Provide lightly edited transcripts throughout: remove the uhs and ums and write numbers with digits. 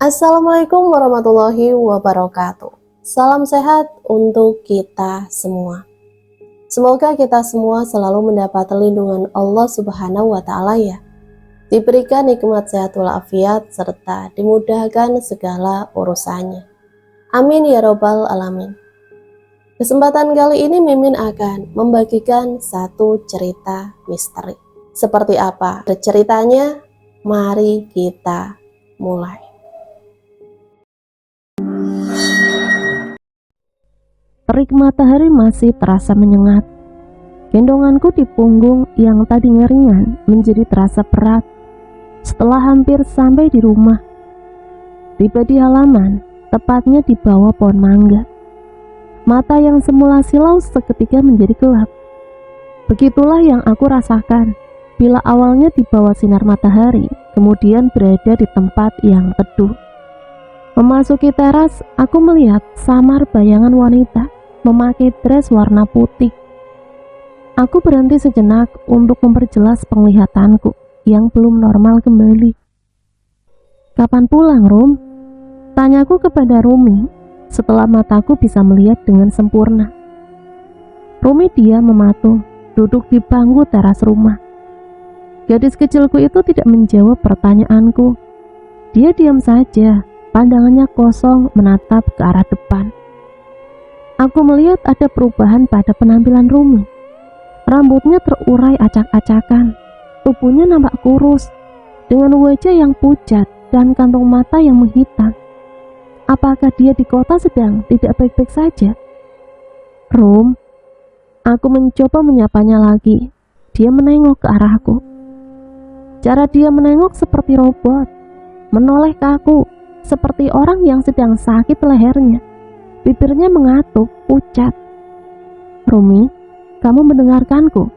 Assalamualaikum warahmatullahi wabarakatuh. Salam sehat untuk kita semua. Semoga kita semua selalu mendapat lindungan Allah Subhanahu wa Ta'ala, ya. Diberikan nikmat sehat walafiat serta dimudahkan segala urusannya. Amin ya robbal alamin. Kesempatan kali ini Mimin akan membagikan satu cerita misteri. Seperti apa ceritanya? Mari kita mulai. Terik matahari masih terasa menyengat. Gendonganku di punggung yang tadinya ringan menjadi terasa berat. Setelah hampir sampai di rumah, tiba di halaman, tepatnya di bawah pohon mangga. Mata yang semula silau seketika menjadi gelap. Begitulah yang aku rasakan bila awalnya di bawah sinar matahari, kemudian berada di tempat yang teduh. Memasuki teras, aku melihat samar bayangan wanita memakai dress warna putih. Aku berhenti sejenak untuk memperjelas penglihatanku yang belum normal kembali. "Kapan pulang, Rum?" tanyaku kepada Rumi setelah mataku bisa melihat dengan sempurna. Rumi diam mematung, duduk di bangku teras rumah. Gadis kecilku itu tidak menjawab pertanyaanku. Dia diam saja, pandangannya kosong menatap ke arah depan. Aku melihat ada perubahan pada penampilan Rumi. Rambutnya terurai acak-acakan, tubuhnya nampak kurus, dengan wajah yang pucat dan kantong mata yang menghitam. Apakah dia di kota sedang tidak baik-baik saja? "Rum," aku mencoba menyapanya lagi. Dia menengok ke arahku. Cara dia menengok seperti robot, menoleh ke aku seperti orang yang sedang sakit lehernya. Bibirnya mengatup, pucat. "Rumi, kamu mendengarkanku?"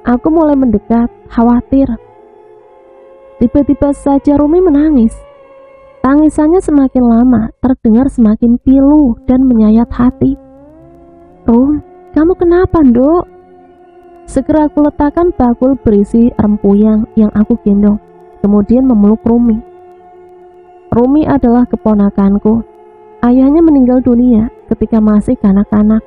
Aku mulai mendekat, khawatir. Tiba-tiba saja Rumi menangis. Tangisannya semakin lama, terdengar semakin pilu dan menyayat hati. "Rum, kamu kenapa, Nduk?" Segera aku letakkan bakul berisi rempuyang yang aku gendong, kemudian memeluk Rumi. Rumi adalah keponakanku. Ayahnya meninggal dunia ketika masih kanak-kanak.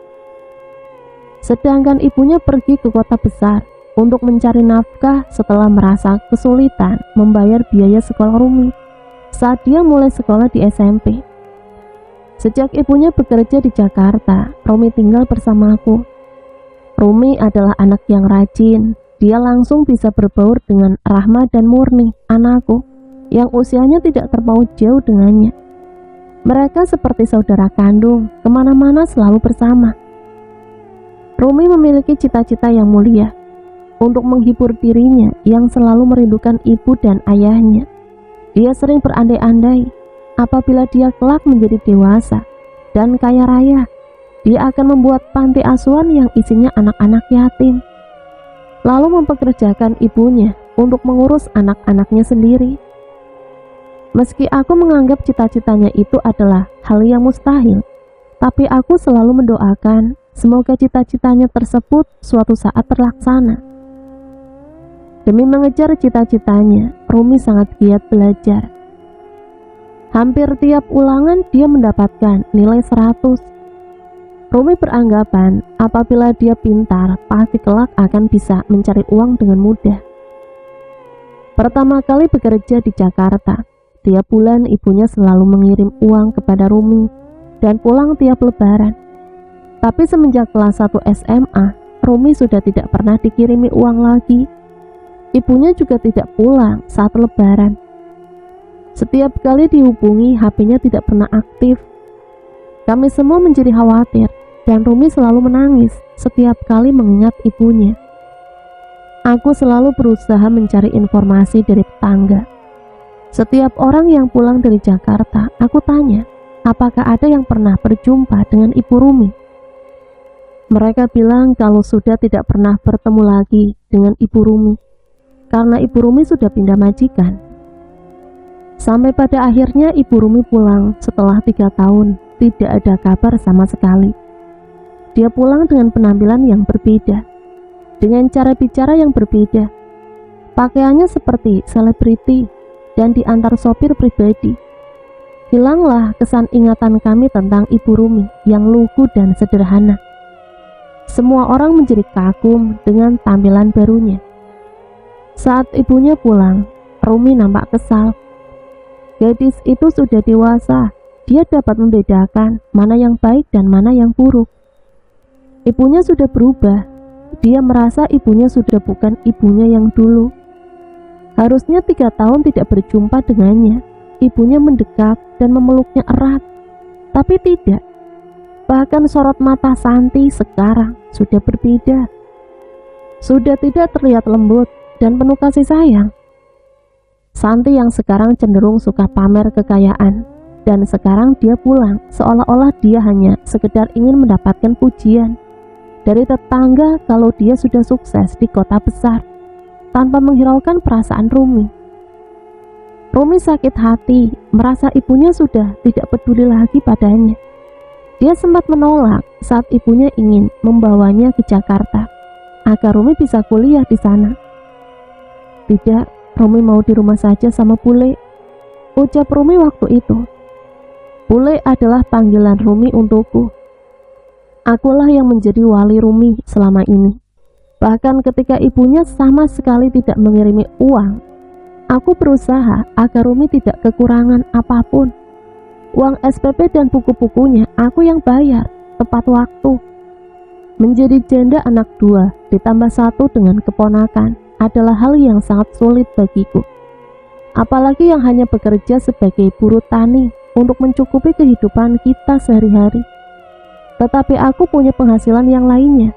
Sedangkan ibunya pergi ke kota besar untuk mencari nafkah setelah merasa kesulitan membayar biaya sekolah Rumi saat dia mulai sekolah di SMP. Sejak ibunya bekerja di Jakarta, Rumi tinggal bersamaku. Rumi adalah anak yang rajin. Dia langsung bisa berbaur dengan Rahma dan Murni, anakku, yang usianya tidak terpaut jauh dengannya. Mereka seperti saudara kandung, kemana-mana selalu bersama. Rumi memiliki cita-cita yang mulia untuk menghibur dirinya yang selalu merindukan ibu dan ayahnya. Dia sering berandai-andai apabila dia kelak menjadi dewasa dan kaya raya, dia akan membuat panti asuhan yang isinya anak-anak yatim, lalu mempekerjakan ibunya untuk mengurus anak-anaknya sendiri. Meski aku menganggap cita-citanya itu adalah hal yang mustahil, tapi aku selalu mendoakan semoga cita-citanya tersebut suatu saat terlaksana. Demi mengejar cita-citanya, Rumi sangat giat belajar. Hampir tiap ulangan dia mendapatkan nilai 100. Rumi beranggapan apabila dia pintar, pasti kelak akan bisa mencari uang dengan mudah. Pertama kali bekerja di Jakarta, tiap bulan ibunya selalu mengirim uang kepada Rumi dan pulang tiap lebaran. Tapi semenjak kelas 1 SMA, Rumi sudah tidak pernah dikirimi uang lagi. Ibunya juga tidak pulang saat lebaran. Setiap kali dihubungi, HP-nya tidak pernah aktif. Kami semua menjadi khawatir dan Rumi selalu menangis setiap kali mengingat ibunya. Aku selalu berusaha mencari informasi dari tetangga. Setiap orang yang pulang dari Jakarta, aku tanya, apakah ada yang pernah berjumpa dengan Ibu Rumi? Mereka bilang kalau sudah tidak pernah bertemu lagi dengan Ibu Rumi, karena Ibu Rumi sudah pindah majikan. Sampai pada akhirnya Ibu Rumi pulang setelah 3 tahun, tidak ada kabar sama sekali. Dia pulang dengan penampilan yang berbeda, dengan cara bicara yang berbeda. Pakaiannya seperti selebriti dan diantar sopir pribadi. Hilanglah kesan ingatan kami tentang Ibu Rumi yang lugu dan sederhana. Semua orang menjadi kagum dengan tampilan barunya. Saat ibunya pulang, Rumi nampak kesal. Gadis itu sudah dewasa, dia dapat membedakan mana yang baik dan mana yang buruk. Ibunya sudah berubah, dia merasa ibunya sudah bukan ibunya yang dulu. Harusnya 3 tahun tidak berjumpa dengannya, ibunya mendekap dan memeluknya erat, tapi tidak. Bahkan sorot mata Santi sekarang sudah berbeda. Sudah tidak terlihat lembut dan penuh kasih sayang. Santi yang sekarang cenderung suka pamer kekayaan, dan sekarang dia pulang seolah-olah dia hanya sekedar ingin mendapatkan pujian dari tetangga kalau dia sudah sukses di kota besar, tanpa menghiraukan perasaan Rumi. Rumi sakit hati, merasa ibunya sudah tidak peduli lagi padanya. Dia sempat menolak saat ibunya ingin membawanya ke Jakarta agar Rumi bisa kuliah di sana. Tidak, Rumi mau di rumah saja sama Bule, ucap Rumi waktu itu. Bule adalah panggilan Rumi untukku. Akulah yang menjadi wali Rumi selama ini. Bahkan ketika ibunya sama sekali tidak mengirimi uang, aku berusaha agar Rumi tidak kekurangan apapun. Uang SPP dan buku-bukunya aku yang bayar tepat waktu. Menjadi janda anak 2 ditambah 1 dengan keponakan adalah hal yang sangat sulit bagiku. Apalagi yang hanya bekerja sebagai buruh tani untuk mencukupi kehidupan kita sehari-hari. Tetapi aku punya penghasilan yang lainnya.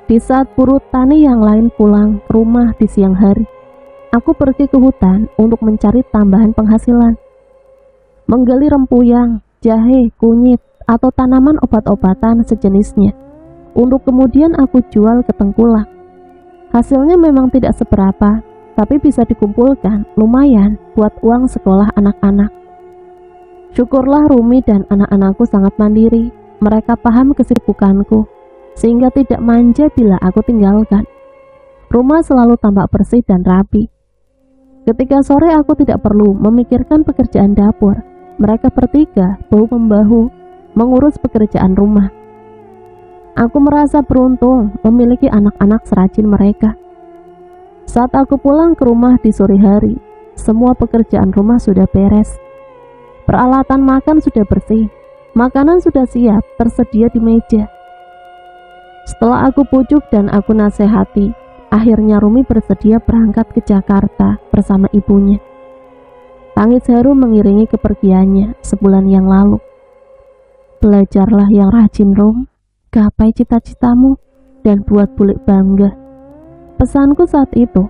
Di saat buruh tani yang lain pulang ke rumah di siang hari, aku pergi ke hutan untuk mencari tambahan penghasilan. Menggali rempuyang, jahe, kunyit, atau tanaman obat-obatan sejenisnya, untuk kemudian aku jual ke tengkulak. Hasilnya memang tidak seberapa, tapi bisa dikumpulkan lumayan buat uang sekolah anak-anak. Syukurlah Rumi dan anak-anakku sangat mandiri. Mereka paham kesibukanku, sehingga tidak manja bila aku tinggalkan. Rumah selalu tampak bersih dan rapi. Ketika sore aku tidak perlu memikirkan pekerjaan dapur. Mereka bertiga bahu-membahu mengurus pekerjaan rumah. Aku merasa beruntung memiliki anak-anak serajin mereka. Saat aku pulang ke rumah di sore hari, semua pekerjaan rumah sudah beres. Peralatan makan sudah bersih. Makanan sudah siap tersedia di meja. Setelah aku pujuk dan aku nasihati, akhirnya Rumi bersedia berangkat ke Jakarta bersama ibunya. Tangis haru mengiringi kepergiannya sebulan yang lalu. Belajarlah yang rajin, Rum. Gapai cita-citamu dan buat Bule bangga. Pesanku saat itu.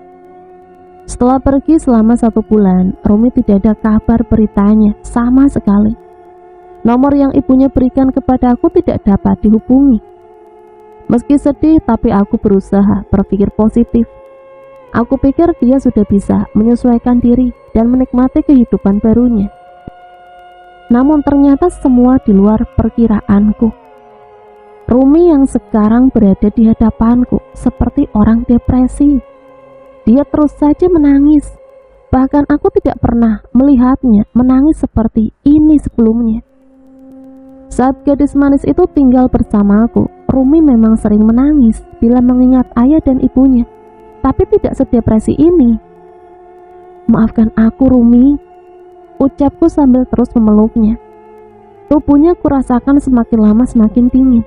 Setelah pergi selama 1 bulan, Rumi tidak ada kabar beritanya sama sekali. Nomor yang ibunya berikan kepadaku tidak dapat dihubungi. Meski sedih, tapi aku berusaha berpikir positif. Aku pikir dia sudah bisa menyesuaikan diri dan menikmati kehidupan barunya. Namun ternyata semua di luar perkiraanku. Rumi yang sekarang berada di hadapanku seperti orang depresi. Dia terus saja menangis. Bahkan aku tidak pernah melihatnya menangis seperti ini sebelumnya. Saat gadis manis itu tinggal bersamaku, Rumi memang sering menangis bila mengingat ayah dan ibunya, tapi tidak sedepresi ini. Maafkan aku, Rumi, ucapku sambil terus memeluknya. Tubuhnya kurasakan semakin lama semakin dingin.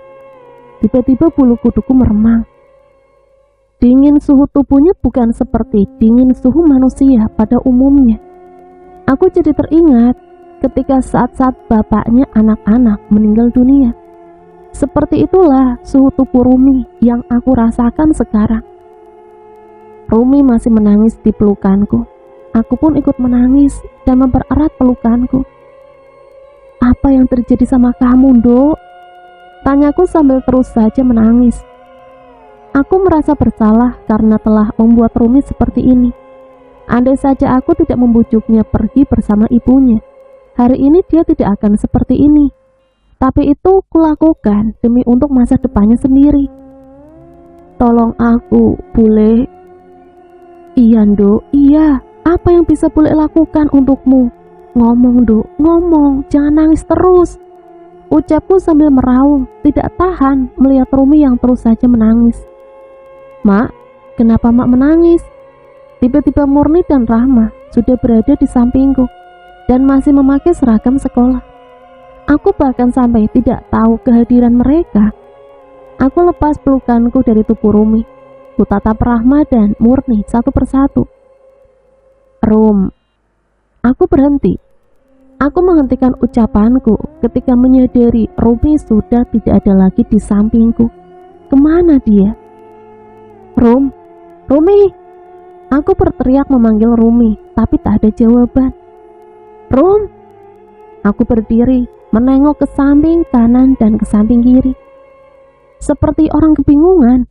Tiba-tiba bulu kuduku meremang. Dingin suhu tubuhnya bukan seperti dingin suhu manusia pada umumnya. Aku jadi teringat ketika saat-saat bapaknya anak-anak meninggal dunia. Seperti itulah suhu tubuh Rumi yang aku rasakan sekarang. Rumi masih menangis di pelukanku. Aku pun ikut menangis dan mempererat pelukanku. Apa yang terjadi sama kamu, Dok? Tanyaku sambil terus saja menangis. Aku merasa bersalah karena telah membuat Rumi seperti ini. Andai saja aku tidak membujuknya pergi bersama ibunya, hari ini dia tidak akan seperti ini. Tapi itu kulakukan demi untuk masa depannya sendiri. Tolong aku, Bule. Iya, Nduk, iya. Apa yang bisa Bule lakukan untukmu? ngomong Duk, ngomong, jangan nangis terus. Ucapku sambil meraung, tidak tahan melihat Rumi yang terus saja menangis. Mak, kenapa Mak menangis? Tiba-tiba Murni dan Rahma sudah berada di sampingku dan masih memakai seragam sekolah. Aku bahkan sampai tidak tahu kehadiran mereka. Aku lepas pelukanku dari tubuh Rumi. Kutatap Rahma dan Murni satu persatu. Rum, aku berhenti. Aku menghentikan ucapanku ketika menyadari Rumi sudah tidak ada lagi di sampingku. Kemana dia? Rum, Rumi. Aku berteriak memanggil Rumi, tapi tak ada jawaban. Rum. Aku berdiri, menengok ke samping kanan dan ke samping kiri. Seperti orang kebingungan,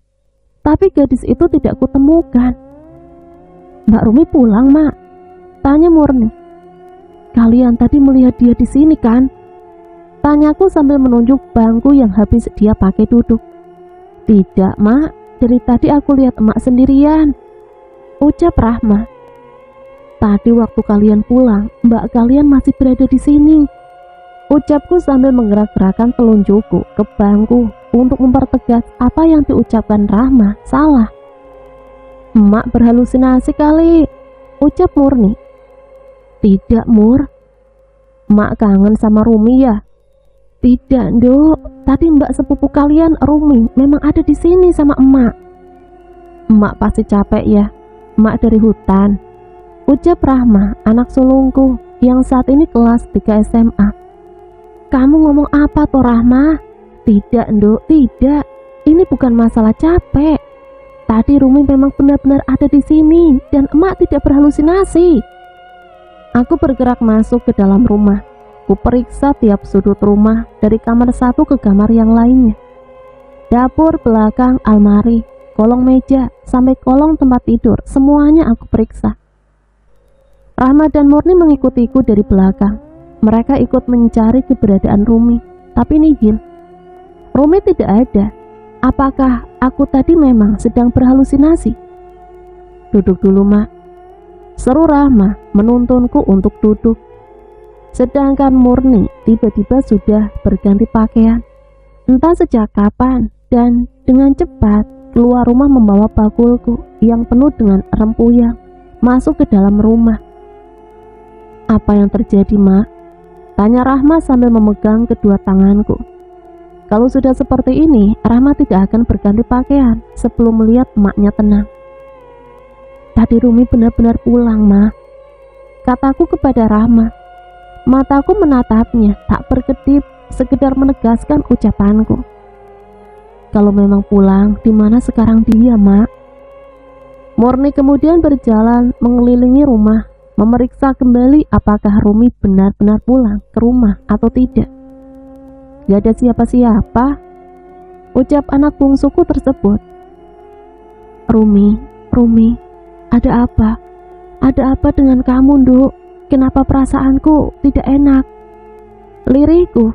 tapi gadis itu tidak kutemukan. Mbak Rumi pulang, Mak? Tanya Murni. Kalian tadi melihat dia di sini kan? Tanyaku sambil menunjuk bangku yang habis dia pakai duduk. Tidak, Mak. Dari tadi aku lihat emak sendirian, ucap Rahma. Tadi waktu kalian pulang, mbak kalian masih berada di sini, ucapku sambil menggerak-gerakkan telunjukku ke bangku untuk mempertegas apa yang diucapkan Rahma salah. Emak berhalusinasi kali, ucap Murni. Tidak, Mur. Emak kangen sama Rumi ya? Tidak, Dok. Tadi mbak sepupu kalian, Rumi, memang ada di sini sama emak. Emak pasti capek ya, emak dari hutan, ucap Rahma, anak sulungku yang saat ini kelas 3 SMA. Kamu ngomong apa toh, Rahma? Tidak, Dok, tidak. Ini bukan masalah capek. Tadi Rumi memang benar-benar ada di sini dan emak tidak berhalusinasi. Aku bergerak masuk ke dalam rumah. Kuperiksa tiap sudut rumah dari kamar satu ke kamar yang lainnya. Dapur, belakang, almari, kolong meja, sampai kolong tempat tidur, semuanya aku periksa. Rahma dan Murni mengikutiku dari belakang. Mereka ikut mencari keberadaan Rumi, tapi nihil. Rumi tidak ada. Apakah aku tadi memang sedang berhalusinasi? Duduk dulu, Mak, seru Rahma menuntunku untuk duduk. Sedangkan Murni tiba-tiba sudah berganti pakaian, entah sejak kapan, dan dengan cepat keluar rumah membawa bakulku yang penuh dengan rempuyang masuk ke dalam rumah. Apa yang terjadi, Mak? Tanya Rahma sambil memegang kedua tanganku. Kalau sudah seperti ini, Rahma tidak akan berganti pakaian sebelum melihat emaknya tenang. Tadi Rumi benar-benar pulang, Ma, kataku kepada Rahma. Mataku menatapnya, tak berkedip, sekedar menegaskan ucapanku. Kalau memang pulang, di mana sekarang dia, Mak? Murni kemudian berjalan mengelilingi rumah, memeriksa kembali apakah Rumi benar-benar pulang ke rumah atau tidak. Gak ada siapa-siapa, ucap anak bungsuku tersebut. Rumi, ada apa? Ada apa dengan kamu, Nduk? Kenapa perasaanku tidak enak? Lirihku.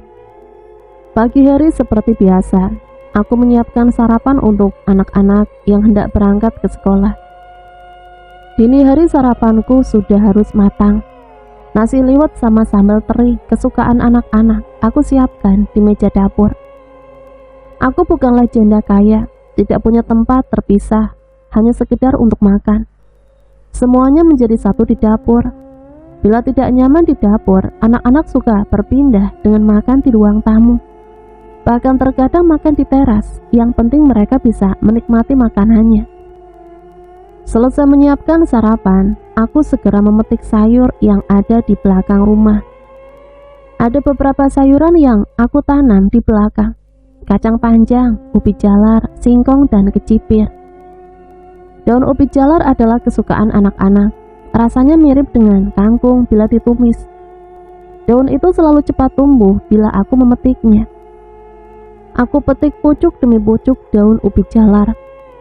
Pagi hari seperti biasa, aku menyiapkan sarapan untuk anak-anak yang hendak berangkat ke sekolah. Dini hari sarapanku sudah harus matang. Nasi liwet sama sambal teri kesukaan anak-anak aku siapkan di meja dapur. Aku bukanlah janda kaya, tidak punya tempat terpisah, hanya sekedar untuk makan. Semuanya menjadi satu di dapur. Bila tidak nyaman di dapur, anak-anak suka berpindah dengan makan di ruang tamu. Bahkan terkadang makan di teras, yang penting mereka bisa menikmati makanannya. Selesai menyiapkan sarapan, aku segera memetik sayur yang ada di belakang rumah. Ada beberapa sayuran yang aku tanam di belakang. Kacang panjang, ubi jalar, singkong, dan kecipir. Daun ubi jalar adalah kesukaan anak-anak. Rasanya mirip dengan kangkung bila ditumis. Daun itu selalu cepat tumbuh bila aku memetiknya. Aku petik pucuk demi pucuk daun ubi jalar.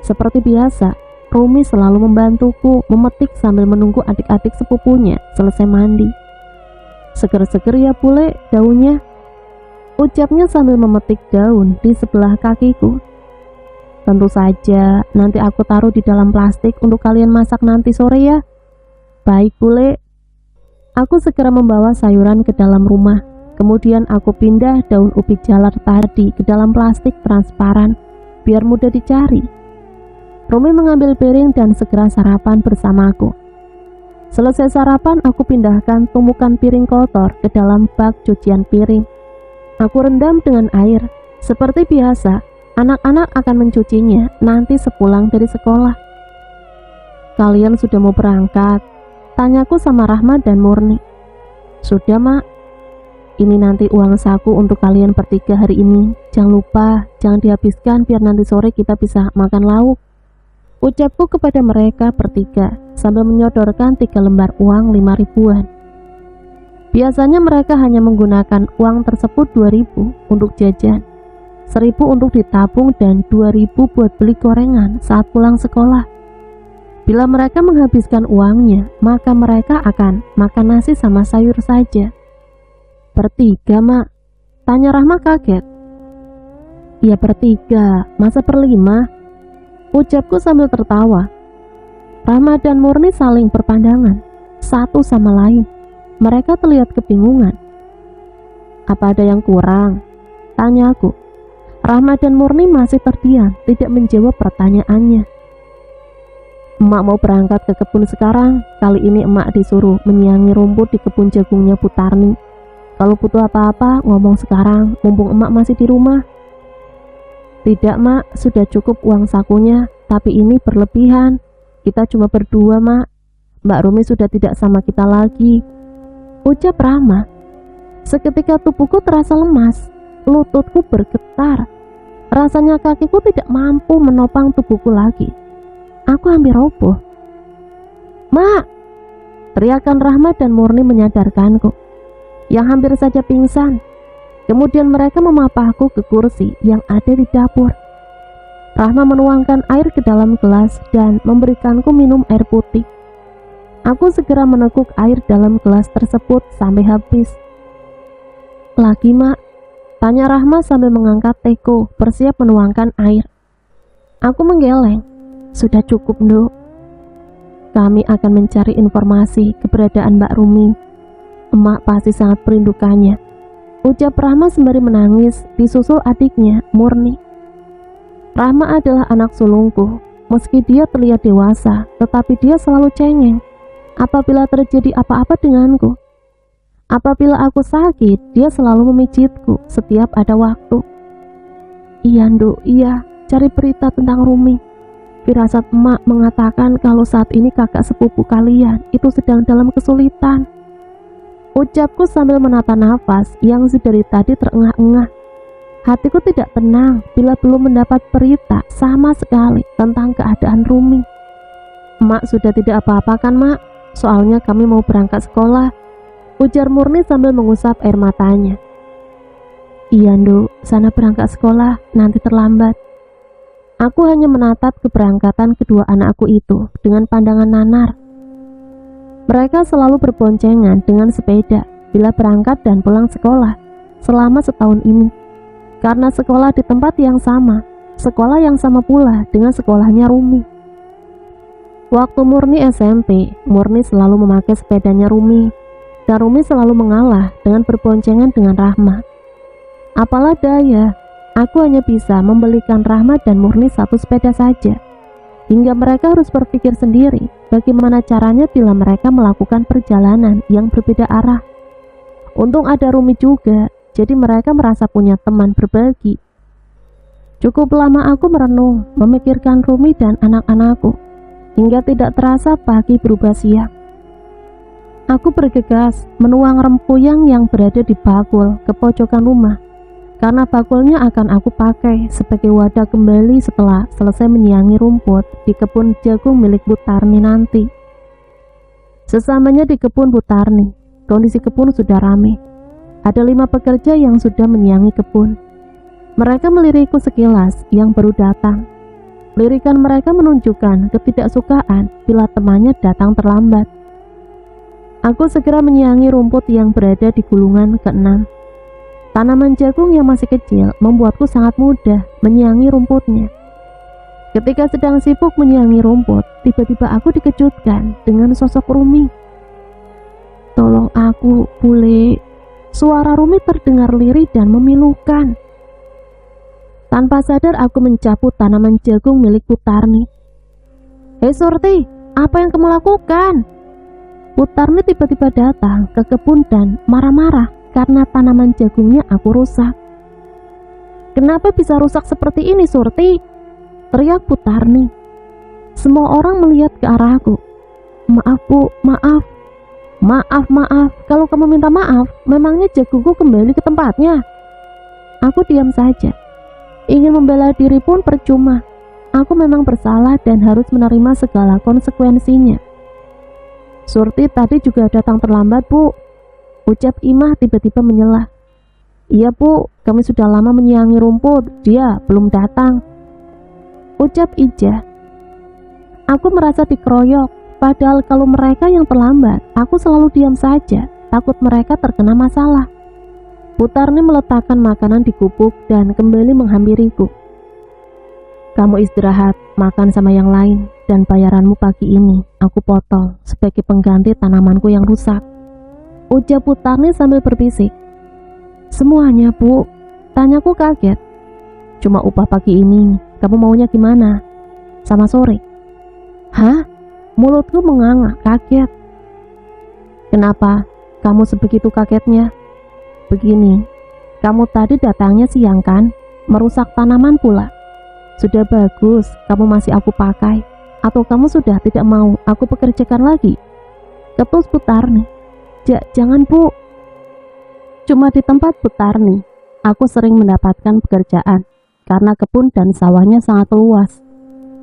Seperti biasa, Rumi selalu membantuku memetik sambil menunggu adik-adik sepupunya selesai mandi. Seger-seger ya bule daunnya, ucapnya sambil memetik daun di sebelah kakiku. Tentu saja, nanti aku taruh di dalam plastik untuk kalian masak nanti sore ya. Baik, bule. Aku segera membawa sayuran ke dalam rumah. Kemudian aku pindah daun ubi jalar tadi ke dalam plastik transparan biar mudah dicari. Rumi mengambil piring dan segera sarapan bersamaku. Selesai sarapan, aku pindahkan tumpukan piring kotor ke dalam bak cucian piring. Aku rendam dengan air. Seperti biasa, anak-anak akan mencucinya nanti sepulang dari sekolah. Kalian sudah mau berangkat? Tanyaku sama Rahma dan Murni. Sudah, Mak. Ini nanti uang saku untuk kalian bertiga hari ini. Jangan lupa, jangan dihabiskan biar nanti sore kita bisa makan lauk. Ucapku kepada mereka bertiga sambil menyodorkan 3 lembar uang 5 ribuan. Biasanya mereka hanya menggunakan uang tersebut 2.000 untuk jajan, 1.000 untuk ditabung, dan 2.000 buat beli gorengan saat pulang sekolah. Bila mereka menghabiskan uangnya, maka mereka akan makan nasi sama sayur saja. Bertiga, Mak? Tanya Rahma kaget. Ya bertiga, masa berlima? Ucapku sambil tertawa. Rahma dan Murni saling berpandangan, satu sama lain. Mereka terlihat kebingungan. Apa ada yang kurang? Tanya aku. Rahma dan Murni masih terdiam, tidak menjawab pertanyaannya. Emak mau berangkat ke kebun sekarang. Kali ini emak disuruh menyiangi rumput di kebun jagungnya Bu Tarni. Kalau butuh apa-apa, ngomong sekarang, mumpung emak masih di rumah. Tidak, Mak, sudah cukup uang sakunya, tapi ini berlebihan. Kita cuma berdua, Mak. Mbak Rumi sudah tidak sama kita lagi. Ucap Rahma. Seketika tubuhku terasa lemas, lututku bergetar. Rasanya kakiku tidak mampu menopang tubuhku lagi. Aku hampir roboh. Mak! Teriakan Rahma dan Murni menyadarkanku, yang hampir saja pingsan. Kemudian mereka memapahku ke kursi yang ada di dapur. Rahma menuangkan air ke dalam gelas dan memberikanku minum air putih. Aku segera meneguk air dalam gelas tersebut sampai habis. Lagi, Mak? Tanya Rahma sambil mengangkat teko, bersiap menuangkan air. Aku menggeleng. Sudah cukup, Nduk. Kami akan mencari informasi keberadaan Mbak Rumi. Emak pasti sangat merindukannya. Ucap Rahma sembari menangis, disusul adiknya, Murni. Rahma adalah anak sulungku. Meski dia terlihat dewasa, tetapi dia selalu cengeng apabila terjadi apa-apa denganku. Apabila aku sakit, dia selalu memijitku setiap ada waktu. Iya, Nduk, iya, cari berita tentang Rumi. Firasat emak mengatakan kalau saat ini kakak sepupu kalian itu sedang dalam kesulitan. Ucapku sambil menata nafas yang sedari tadi terengah-engah. Hatiku tidak tenang bila belum mendapat berita sama sekali tentang keadaan Rumi. Emak sudah tidak apa-apa kan, Mak? Soalnya kami mau berangkat sekolah. Ujar Murni sambil mengusap air matanya. Iya, Nduk, sana berangkat sekolah, nanti terlambat. Aku hanya menatap keberangkatan kedua anakku itu dengan pandangan nanar. Mereka selalu berboncengan dengan sepeda bila berangkat dan pulang sekolah selama setahun ini. Karena sekolah di tempat yang sama, sekolah yang sama pula dengan sekolahnya Rumi. Waktu Murni SMP, Murni selalu memakai sepedanya Rumi, dan Rumi selalu mengalah dengan berboncengan dengan Rahma. Apalah daya, aku hanya bisa membelikan Rahma dan Murni satu sepeda saja, hingga mereka harus berpikir sendiri bagaimana caranya bila mereka melakukan perjalanan yang berbeda arah. Untung ada Rumi juga, jadi mereka merasa punya teman berbagi. Cukup lama aku merenung, memikirkan Rumi dan anak-anakku, hingga tidak terasa pagi berubah siang. Aku bergegas menuang rempuyang yang berada di bakul ke pojokan rumah, karena bakulnya akan aku pakai sebagai wadah kembali setelah selesai menyiangi rumput di kebun jagung milik Bu Tarni nanti. Sesamanya di kebun Bu Tarni, kondisi kebun sudah ramai. Ada 5 pekerja yang sudah menyiangi kebun. Mereka melirikku sekilas yang baru datang. Lirikan mereka menunjukkan ketidaksukaan bila temannya datang terlambat. Aku segera menyiangi rumput yang berada di gulungan ke-6. Tanaman jagung yang masih kecil membuatku sangat mudah menyiangi rumputnya. Ketika sedang sibuk menyiangi rumput, tiba-tiba aku dikejutkan dengan sosok Rumi. Tolong aku, Bule. Suara Rumi terdengar lirih dan memilukan. Tanpa sadar aku mencabut tanaman jagung milik Putarni. Hei Surti, apa yang kamu lakukan? Putarni tiba-tiba datang ke kebun dan marah-marah karena tanaman jagungnya aku rusak. Kenapa bisa rusak seperti ini, Surti? Teriak Putarni. Semua orang melihat ke arahku. Maaf Bu, maaf. Maaf, kalau kamu minta maaf, memangnya jagungku kembali ke tempatnya. Aku diam saja. Ingin membela diri pun percuma. Aku memang bersalah dan harus menerima segala konsekuensinya. Surti tadi juga datang terlambat, Bu. Ucap Imah tiba-tiba menyela. Iya Bu, kami sudah lama menyiangi rumput, dia belum datang. Ucap Ija. Aku merasa dikeroyok. Padahal kalau mereka yang terlambat, aku selalu diam saja, takut mereka terkena masalah. Putarni meletakkan makanan di gubuk dan kembali menghampiriku. Kamu istirahat, makan sama yang lain, dan bayaranmu pagi ini aku potong sebagai pengganti tanamanku yang rusak. Ujar Putarni sambil berbisik. Semuanya, Bu. Tanyaku kaget. Cuma upah pagi ini, kamu maunya gimana? Sama sore? Hah? Mulutku menganga, kaget. Kenapa kamu sebegitu kagetnya? Begini, kamu tadi datangnya siang kan? Merusak tanaman pula. Sudah bagus, kamu masih aku pakai. Atau kamu sudah tidak mau aku pekerjakan lagi? Ketus Putarni. Jangan Bu. Cuma di tempat Putarni, aku sering mendapatkan pekerjaan karena kebun dan sawahnya sangat luas.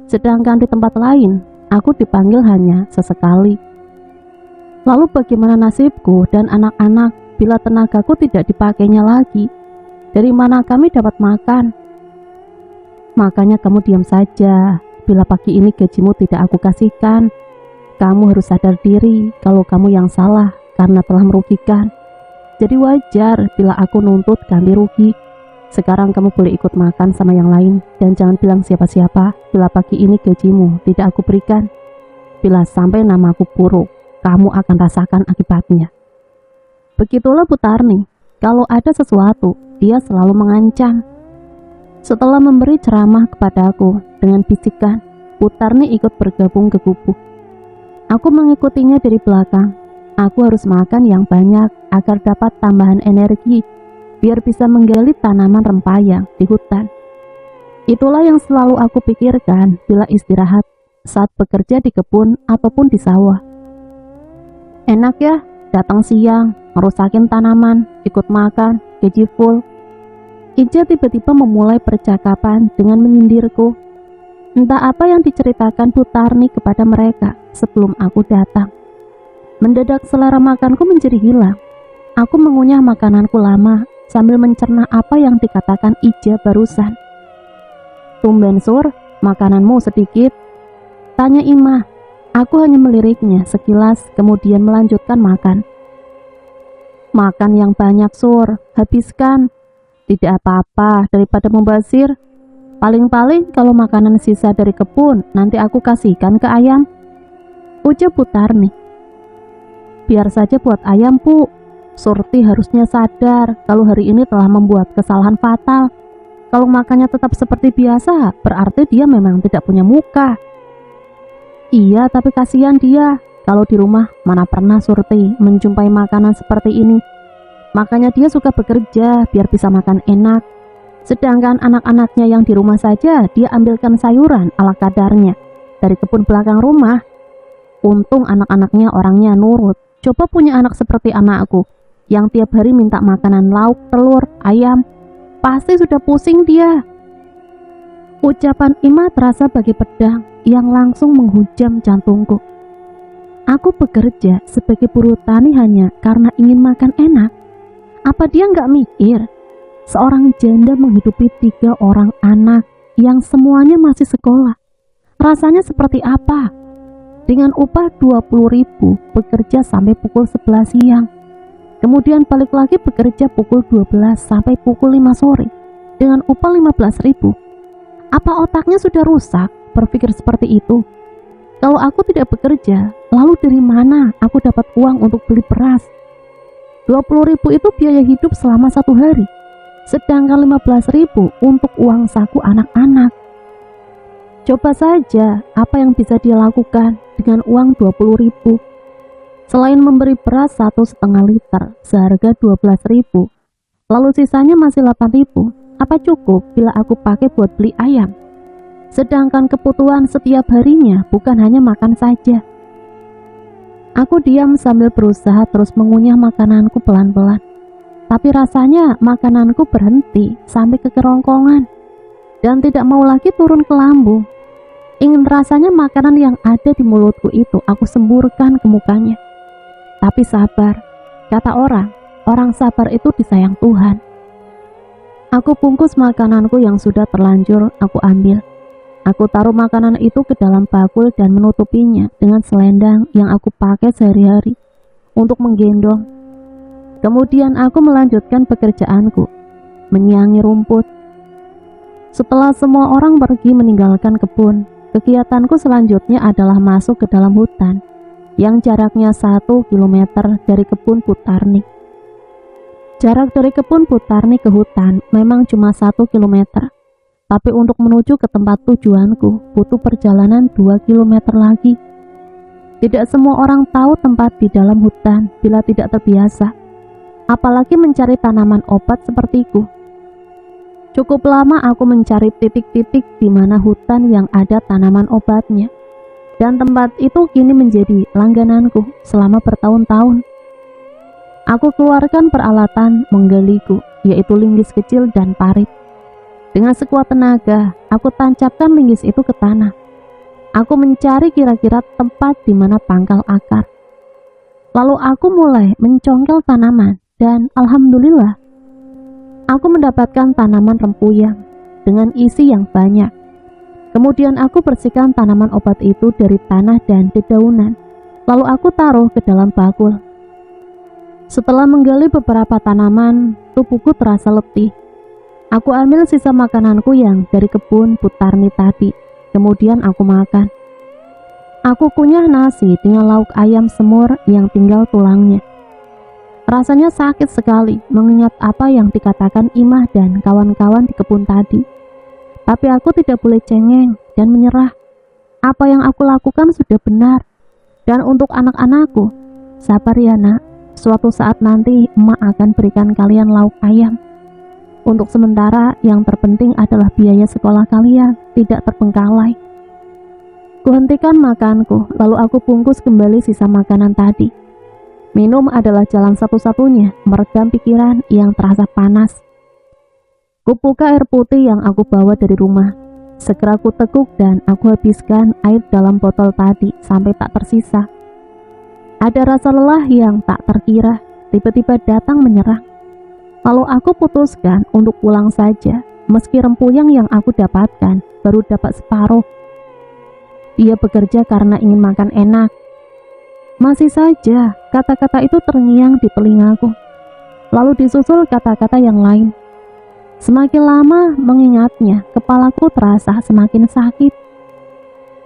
Sedangkan di tempat lain, aku dipanggil hanya sesekali. Lalu bagaimana nasibku dan anak-anak bila tenagaku tidak dipakainya lagi? Dari mana kami dapat makan? Makanya kamu diam saja. Bila pagi ini gajimu tidak aku kasihkan, kamu harus sadar diri kalau kamu yang salah karena telah merugikan. Jadi wajar bila aku nuntut ganti rugi. Sekarang kamu boleh ikut makan sama yang lain dan jangan bilang siapa-siapa bila pagi ini gajimu tidak aku berikan. Bila sampai namaku buruk, kamu akan rasakan akibatnya. Begitulah Putarni. Kalau ada sesuatu, dia selalu mengancam. Setelah memberi ceramah kepadaku dengan bisikan, Putarni ikut bergabung ke gubuk. Aku mengikutinya dari belakang. Aku harus makan yang banyak agar dapat tambahan energi biar bisa menggali tanaman rempayang di hutan. Itulah yang selalu aku pikirkan bila istirahat saat bekerja di kebun ataupun di sawah. Enak ya, datang siang, ngerusakin tanaman, ikut makan, gaji full. Ija tiba-tiba memulai percakapan dengan menyindirku. Entah apa yang diceritakan Putarni kepada mereka sebelum aku datang. Mendadak selera makanku menjadi hilang. Aku mengunyah makananku lama sambil mencerna apa yang dikatakan Ija barusan. Tumben Sur, makananmu sedikit? Tanya Imah. Aku hanya meliriknya sekilas kemudian melanjutkan makan. Makan yang banyak Sur, habiskan. Tidak apa-apa daripada membazir. Paling-paling kalau makanan sisa dari kebun nanti aku kasihkan ke ayam. Ucap Putarni. Biar saja buat ayam, Bu. Surti harusnya sadar kalau hari ini telah membuat kesalahan fatal. Kalau makannya tetap seperti biasa, berarti dia memang tidak punya muka. Iya, tapi kasihan dia. Kalau di rumah, mana pernah Surti menjumpai makanan seperti ini. Makanya dia suka bekerja biar bisa makan enak. Sedangkan anak-anaknya yang di rumah saja, dia ambilkan sayuran ala kadarnya dari kebun belakang rumah. Untung anak-anaknya orangnya nurut. Coba punya anak seperti anakku, yang tiap hari minta makanan lauk, telur, ayam. Pasti sudah pusing dia. Ucapan Imah terasa bagi pedang yang langsung menghujam jantungku. Aku bekerja sebagai buruh tani hanya karena ingin makan enak. Apa dia nggak mikir? Seorang janda menghidupi 3 orang anak yang semuanya masih sekolah. Rasanya seperti apa? Dengan upah 20.000 bekerja sampai pukul 11 siang. Kemudian balik lagi bekerja pukul 12 sampai pukul 5 sore dengan upah 15.000. Apa otaknya sudah rusak berpikir seperti itu? Kalau aku tidak bekerja, lalu dari mana aku dapat uang untuk beli beras? 20.000 itu biaya hidup selama 1 hari, sedangkan 15.000 untuk uang saku anak-anak. Coba saja apa yang bisa dia lakukan dengan uang 20.000. Selain memberi beras 1,5 liter seharga 12.000, lalu sisanya masih 8.000. Apa cukup bila aku pakai buat beli ayam? Sedangkan kebutuhan setiap harinya bukan hanya makan saja. Aku diam sambil berusaha terus mengunyah makananku pelan-pelan. Tapi rasanya makananku berhenti sampai ke kerongkongan dan tidak mau lagi turun ke lambung. Ingin rasanya makanan yang ada di mulutku itu aku semburkan ke mukanya. Tapi sabar, kata orang sabar itu disayang Tuhan. Aku bungkus makananku yang sudah terlanjur aku ambil. Aku taruh makanan itu ke dalam bakul dan menutupinya dengan selendang yang aku pakai sehari-hari untuk menggendong. Kemudian aku melanjutkan pekerjaanku, menyiangi rumput. Setelah semua orang pergi meninggalkan kebun, kegiatanku selanjutnya adalah masuk ke dalam hutan yang jaraknya 1 kilometer dari kebun Putarni. Jarak dari kebun Putarni ke hutan memang cuma 1 kilometer, tapi untuk menuju ke tempat tujuanku butuh perjalanan 2 kilometer lagi. Tidak semua orang tahu tempat di dalam hutan bila tidak terbiasa, apalagi mencari tanaman obat sepertiku. Cukup lama aku mencari titik-titik di mana hutan yang ada tanaman obatnya, dan tempat itu kini menjadi langgananku selama bertahun-tahun. Aku keluarkan peralatan menggaliku, yaitu linggis kecil dan parit. Dengan sekuat tenaga, aku tancapkan linggis itu ke tanah. Aku mencari kira-kira tempat di mana pangkal akar. Lalu aku mulai mencongkel tanaman dan alhamdulillah, aku mendapatkan tanaman rempuyang dengan isi yang banyak. Kemudian aku bersihkan tanaman obat itu dari tanah dan dedaunan. Lalu aku taruh ke dalam bakul. Setelah menggali beberapa tanaman, tubuhku terasa letih. Aku ambil sisa makananku yang dari kebun Putarni tadi. Kemudian aku makan. Aku kunyah nasi dengan lauk ayam semur yang tinggal tulangnya. Rasanya sakit sekali mengingat apa yang dikatakan Imah dan kawan-kawan di kebun tadi. Tapi aku tidak boleh cengeng dan menyerah. Apa yang aku lakukan sudah benar. Dan untuk anak-anakku, sabar ya nak. Suatu saat nanti emak akan berikan kalian lauk ayam. Untuk sementara yang terpenting adalah biaya sekolah kalian tidak terbengkalai. Kuhentikan makanku, lalu aku bungkus kembali sisa makanan tadi. Minum adalah jalan satu-satunya meredam pikiran yang terasa panas. Kubuka air putih yang aku bawa dari rumah. Segera ku teguk dan aku habiskan air dalam botol tadi sampai tak tersisa. Ada rasa lelah yang tak terkira tiba-tiba datang menyerang. Lalu aku putuskan untuk pulang saja, meski rempuyang yang aku dapatkan baru dapat separuh. Dia bekerja karena ingin makan enak. Masih saja kata-kata itu terngiang di telingaku. Lalu disusul kata-kata yang lain. Semakin lama mengingatnya, kepalaku terasa semakin sakit.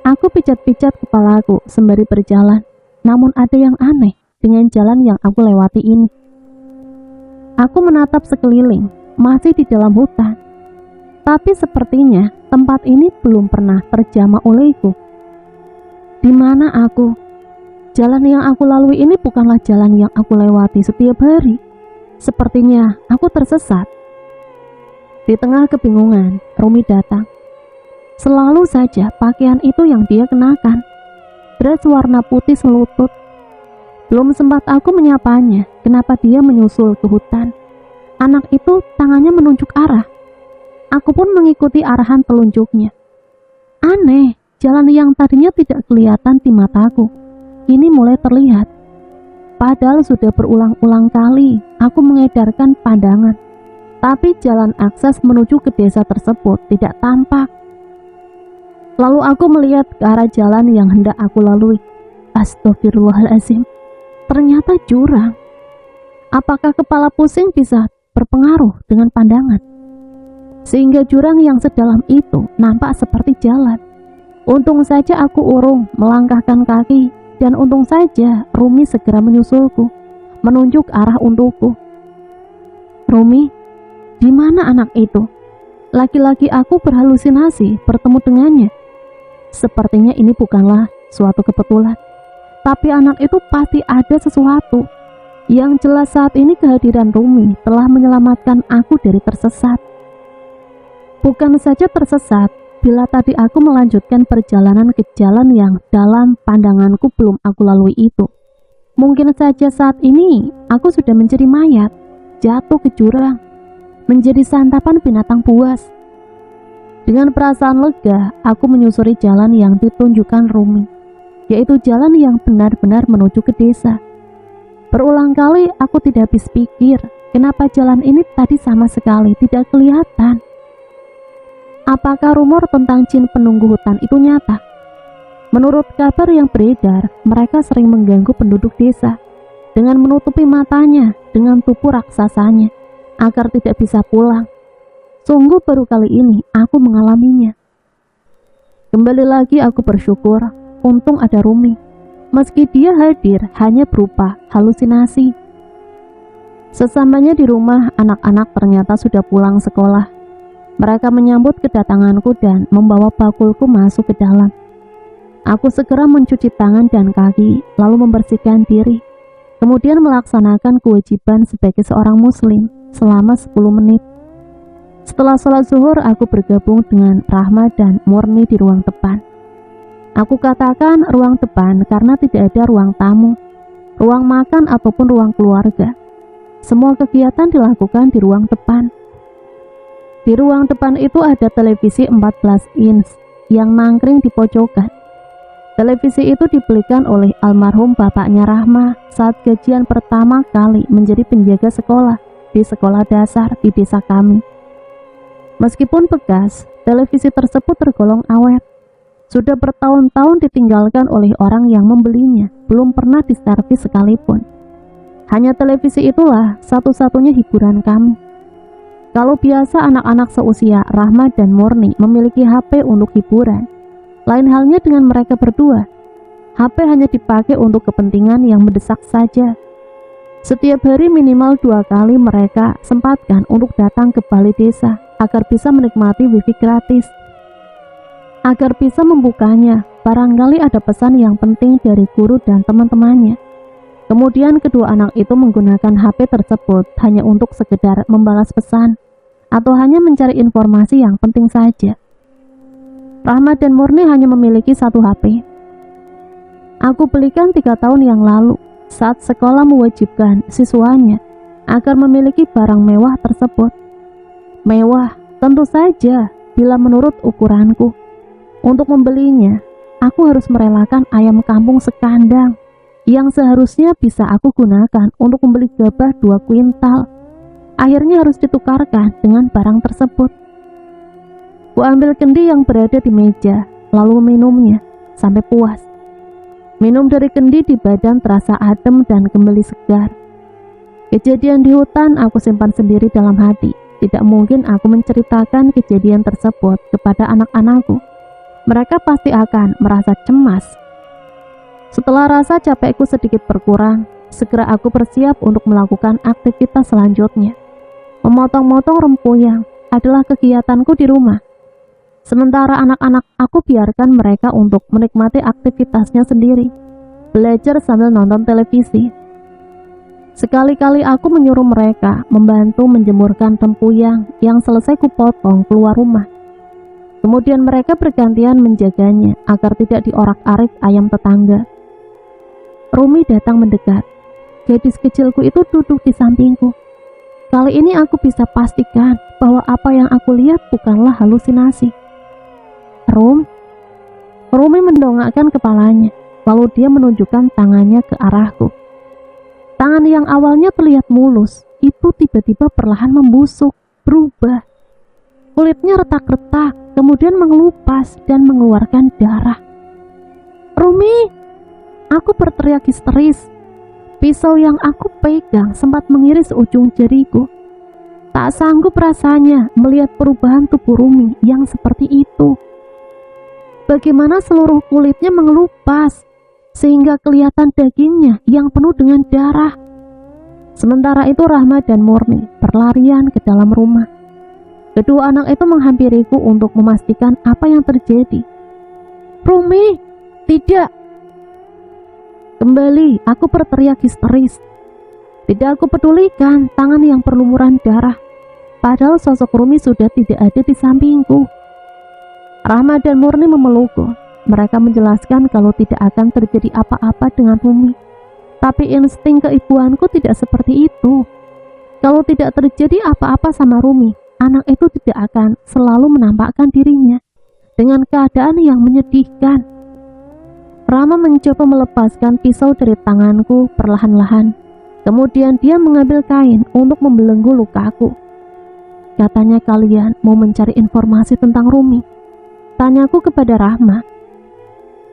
Aku pijat-pijat kepalaku sembari berjalan. Namun ada yang aneh dengan jalan yang aku lewati ini. Aku menatap sekeliling, masih di dalam hutan. Tapi sepertinya tempat ini belum pernah terjamah olehku. Di mana aku? Jalan yang aku lalui ini bukanlah jalan yang aku lewati setiap hari. Sepertinya aku tersesat. Di tengah kebingungan, Rumi datang. Selalu saja pakaian itu yang dia kenakan. Dress warna putih selutut. Belum sempat aku menyapanya, kenapa dia menyusul ke hutan. Anak itu tangannya menunjuk arah. Aku pun mengikuti arahan telunjuknya. Aneh, jalan yang tadinya tidak kelihatan di mataku, kini mulai terlihat. Padahal sudah berulang-ulang kali aku mengedarkan pandangan, tapi jalan akses menuju ke desa tersebut tidak tampak. Lalu aku melihat ke arah jalan yang hendak aku lalui. Astagfirullahaladzim, ternyata jurang. Apakah kepala pusing bisa berpengaruh dengan pandangan? Sehingga jurang yang sedalam itu nampak seperti jalan. Untung saja aku urung melangkahkan kaki, dan untung saja Rumi segera menyusulku, menunjuk arah untukku. Rumi, di mana anak itu? Laki-laki aku berhalusinasi bertemu dengannya. Sepertinya ini bukanlah suatu kebetulan, tapi anak itu pasti ada sesuatu. Yang jelas saat ini kehadiran Rumi telah menyelamatkan aku dari tersesat. Bukan saja tersesat, bila tadi aku melanjutkan perjalanan ke jalan yang dalam pandanganku belum aku lalui itu. Mungkin saja saat ini aku sudah menjadi mayat, jatuh ke jurang, menjadi santapan binatang buas. Dengan perasaan lega, aku menyusuri jalan yang ditunjukkan Rumi, yaitu jalan yang benar-benar menuju ke desa. Berulang kali aku tidak habis pikir, kenapa jalan ini tadi sama sekali tidak kelihatan. Apakah rumor tentang jin penunggu hutan itu nyata? Menurut kabar yang beredar, mereka sering mengganggu penduduk desa dengan menutupi matanya dengan tubuh raksasanya agar tidak bisa pulang. Sungguh baru kali ini aku mengalaminya. Kembali lagi aku bersyukur, untung ada Rumi. Meski dia hadir hanya berupa halusinasi. Sesamanya di rumah, anak-anak ternyata sudah pulang sekolah. Mereka menyambut kedatanganku dan membawa bakulku masuk ke dalam. Aku segera mencuci tangan dan kaki, lalu membersihkan diri. Kemudian melaksanakan kewajiban sebagai seorang muslim selama 10 menit. Setelah sholat zuhur, aku bergabung dengan Rahma dan Murni di ruang depan. Aku katakan ruang depan karena tidak ada ruang tamu, ruang makan ataupun ruang keluarga. Semua kegiatan dilakukan di ruang depan. Di ruang depan itu ada televisi 14 inch yang nangkring di pojokan. Televisi itu dibelikan oleh almarhum bapaknya Rahma saat gajian pertama kali menjadi penjaga sekolah di sekolah dasar di desa kami. Meskipun bekas, televisi tersebut tergolong awet. Sudah bertahun-tahun ditinggalkan oleh orang yang membelinya, belum pernah diservis sekalipun. Hanya televisi itulah satu-satunya hiburan kami. Kalau biasa anak-anak seusia Rahma dan Murni memiliki HP untuk hiburan, lain halnya dengan mereka berdua. HP hanya dipakai untuk kepentingan yang mendesak saja. Setiap hari minimal 2 kali mereka sempatkan untuk datang ke balai desa agar bisa menikmati wifi gratis. Agar bisa membukanya, barangkali ada pesan yang penting dari guru dan teman-temannya. Kemudian kedua anak itu menggunakan HP tersebut hanya untuk sekedar membalas pesan atau hanya mencari informasi yang penting saja. Rahmat dan Murni hanya memiliki 1 HP. Aku belikan 3 tahun yang lalu saat sekolah mewajibkan siswanya agar memiliki barang mewah tersebut. Mewah tentu saja bila menurut ukuranku. Untuk membelinya, aku harus merelakan ayam kampung sekandang yang seharusnya bisa aku gunakan untuk membeli gabah 2 kuintal. Akhirnya harus ditukarkan dengan barang tersebut. Ku ambil kendi yang berada di meja, lalu meminumnya sampai puas. Minum dari kendi di badan terasa adem dan kembali segar. Kejadian di hutan aku simpan sendiri dalam hati. Tidak mungkin aku menceritakan kejadian tersebut kepada anak-anakku. Mereka pasti akan merasa cemas. Setelah rasa capekku sedikit berkurang, segera aku bersiap untuk melakukan aktivitas selanjutnya. Memotong-motong rempuyang adalah kegiatanku di rumah. Sementara anak-anak aku biarkan mereka untuk menikmati aktivitasnya sendiri, belajar sambil nonton televisi. Sekali-kali aku menyuruh mereka membantu menjemurkan rempuyang yang selesai kupotong keluar rumah. Kemudian mereka bergantian menjaganya agar tidak diorak-arik ayam tetangga. Rumi datang mendekat. Gadis kecilku itu duduk di sampingku. Kali ini aku bisa pastikan bahwa apa yang aku lihat bukanlah halusinasi. Rumi mendongakkan kepalanya, lalu dia menunjukkan tangannya ke arahku. Tangan yang awalnya terlihat mulus, itu tiba-tiba perlahan membusuk, berubah. Kulitnya retak-retak, kemudian mengelupas dan mengeluarkan darah. Rumi! Aku berteriak histeris. Pisau yang aku pegang sempat mengiris ujung jariku. Tak sanggup rasanya melihat perubahan tubuh Rumi yang seperti itu. Bagaimana seluruh kulitnya mengelupas, sehingga kelihatan dagingnya yang penuh dengan darah. Sementara itu Rahma dan Murni berlarian ke dalam rumah. Kedua anak itu menghampiriku untuk memastikan apa yang terjadi. "Rumi, tidak!" Kembali aku berteriak histeris. Tidak aku pedulikan tangan yang berlumuran darah, padahal sosok Rumi sudah tidak ada di sampingku. Rahma dan Murni memelukku. Mereka menjelaskan kalau tidak akan terjadi apa-apa dengan Rumi. Tapi insting keibuanku tidak seperti itu. Kalau tidak terjadi apa-apa sama Rumi, anak itu tidak akan selalu menampakkan dirinya dengan keadaan yang menyedihkan. Rahma mencoba melepaskan pisau dari tanganku perlahan-lahan. Kemudian dia mengambil kain untuk membelenggu lukaku. Katanya kalian mau mencari informasi tentang Rumi. Tanyaku kepada Rahma.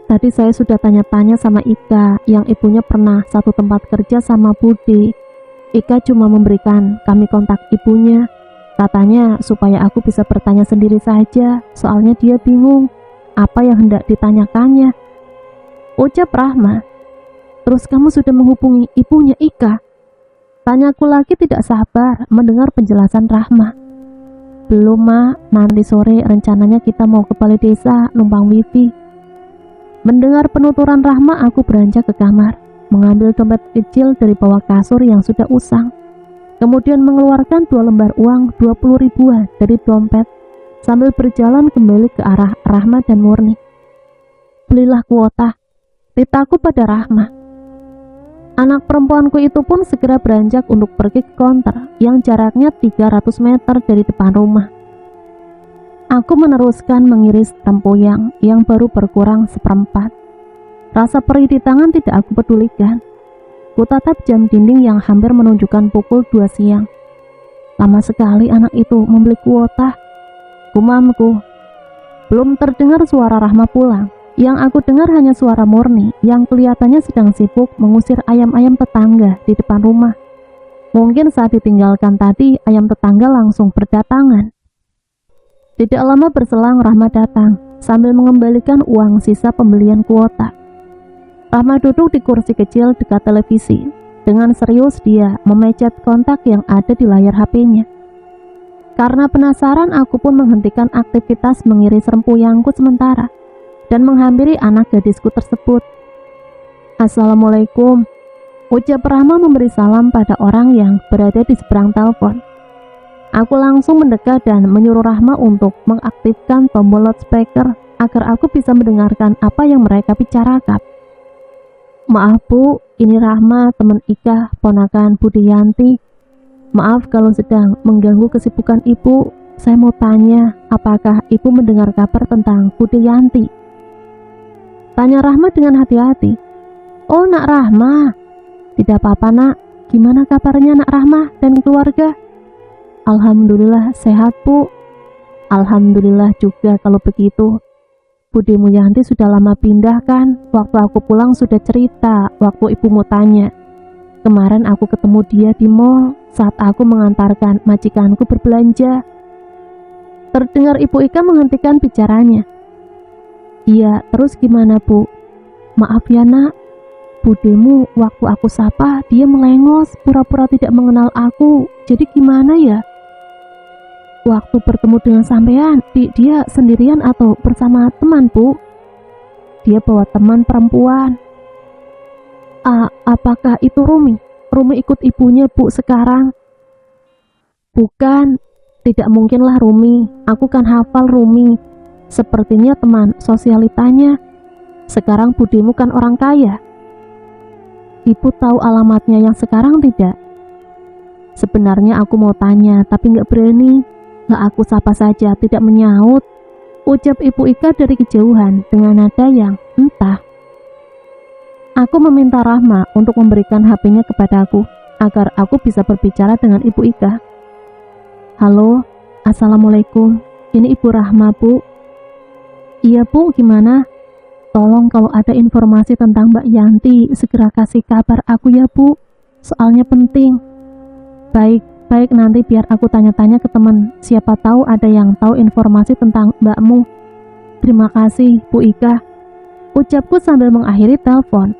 Tadi saya sudah tanya-tanya sama Ika yang ibunya pernah satu tempat kerja sama Budi. Ika cuma memberikan kami kontak ibunya. Katanya supaya aku bisa bertanya sendiri saja, soalnya dia bingung apa yang hendak ditanyakannya. Ucap Rahma. "Terus kamu sudah menghubungi ibunya Ika?" Tanyaku lagi tidak sabar mendengar penjelasan Rahma. "Belum, Ma. Nanti sore rencananya kita mau ke balai desa numpang wifi." Mendengar penuturan Rahma, aku beranjak ke kamar, mengambil dompet kecil dari bawah kasur yang sudah usang. Kemudian mengeluarkan 2 lembar uang 20 ribuan dari dompet sambil berjalan kembali ke arah Rahma dan Murni. "Belilah kuota," titaku pada Rahma. Anak perempuanku itu pun segera beranjak untuk pergi ke konter yang jaraknya 300 meter dari depan rumah. Aku meneruskan mengiris tempoyang yang baru berkurang seperempat. Rasa perih di tangan tidak aku pedulikan. Kutatap jam dinding yang hampir menunjukkan pukul 2 siang. Lama sekali anak itu membeli kuota. Gumamku. Belum terdengar suara Rahma pulang. Yang aku dengar hanya suara Murni yang kelihatannya sedang sibuk mengusir ayam-ayam tetangga di depan rumah. Mungkin saat ditinggalkan tadi, ayam tetangga langsung berdatangan. Tidak lama berselang Rahma datang sambil mengembalikan uang sisa pembelian kuota. Rahma duduk di kursi kecil dekat televisi. Dengan serius dia memencet kontak yang ada di layar HP-nya. Karena penasaran, aku pun menghentikan aktivitas mengiris rempuyangku sementara dan menghampiri anak gadisku tersebut. "Assalamualaikum," ucap Rahma memberi salam pada orang yang berada di seberang telepon. Aku langsung mendekat dan menyuruh Rahma untuk mengaktifkan tombol loudspeaker agar aku bisa mendengarkan apa yang mereka bicarakan. "Maaf Bu, ini Rahma, teman Ika, ponakan Budiyanti. Maaf kalau sedang mengganggu kesibukan Ibu. Saya mau tanya, apakah Ibu mendengar kabar tentang Budiyanti?" Tanya Rahma dengan hati-hati. "Oh, Nak Rahma. Tidak apa-apa, Nak. Gimana kabarnya Nak Rahma dan keluarga?" "Alhamdulillah sehat, Bu." "Alhamdulillah juga kalau begitu. Budimu Yanti sudah lama pindah kan? Waktu aku pulang sudah cerita waktu ibumu tanya. Kemarin aku ketemu dia di mall saat aku mengantarkan majikanku berbelanja." Terdengar Ibu Ika menghentikan bicaranya. "Iya, terus gimana Bu?" "Maaf ya Nak, Budemu waktu aku sapa dia melengos, pura-pura tidak mengenal aku. Jadi gimana ya?" "Waktu bertemu dengan sampean, dia sendirian atau bersama teman Bu?" "Dia bawa teman perempuan." Apakah itu Rumi? Rumi ikut ibunya Bu sekarang?" "Bukan, tidak mungkinlah Rumi. Aku kan hafal Rumi. Sepertinya teman sosialitanya. Sekarang Budimu kan orang kaya." "Ibu tahu alamatnya yang sekarang tidak?" "Sebenarnya aku mau tanya, tapi nggak berani. Nggak aku sapa saja, tidak menyaut," ucap Ibu Ika dari kejauhan dengan nada yang entah. Aku meminta Rahma untuk memberikan HP-nya kepadaku agar aku bisa berbicara dengan Ibu Ika. "Halo, Assalamualaikum. Ini Ibu Rahma, Bu." "Iya Bu, gimana? Tolong kalau ada informasi tentang Mbak Yanti segera kasih kabar aku ya Bu, soalnya penting." Baik, nanti biar aku tanya-tanya ke teman, siapa tahu ada yang tahu informasi tentang mbakmu." Terima kasih, Bu Ika, ucapku sambil mengakhiri telepon.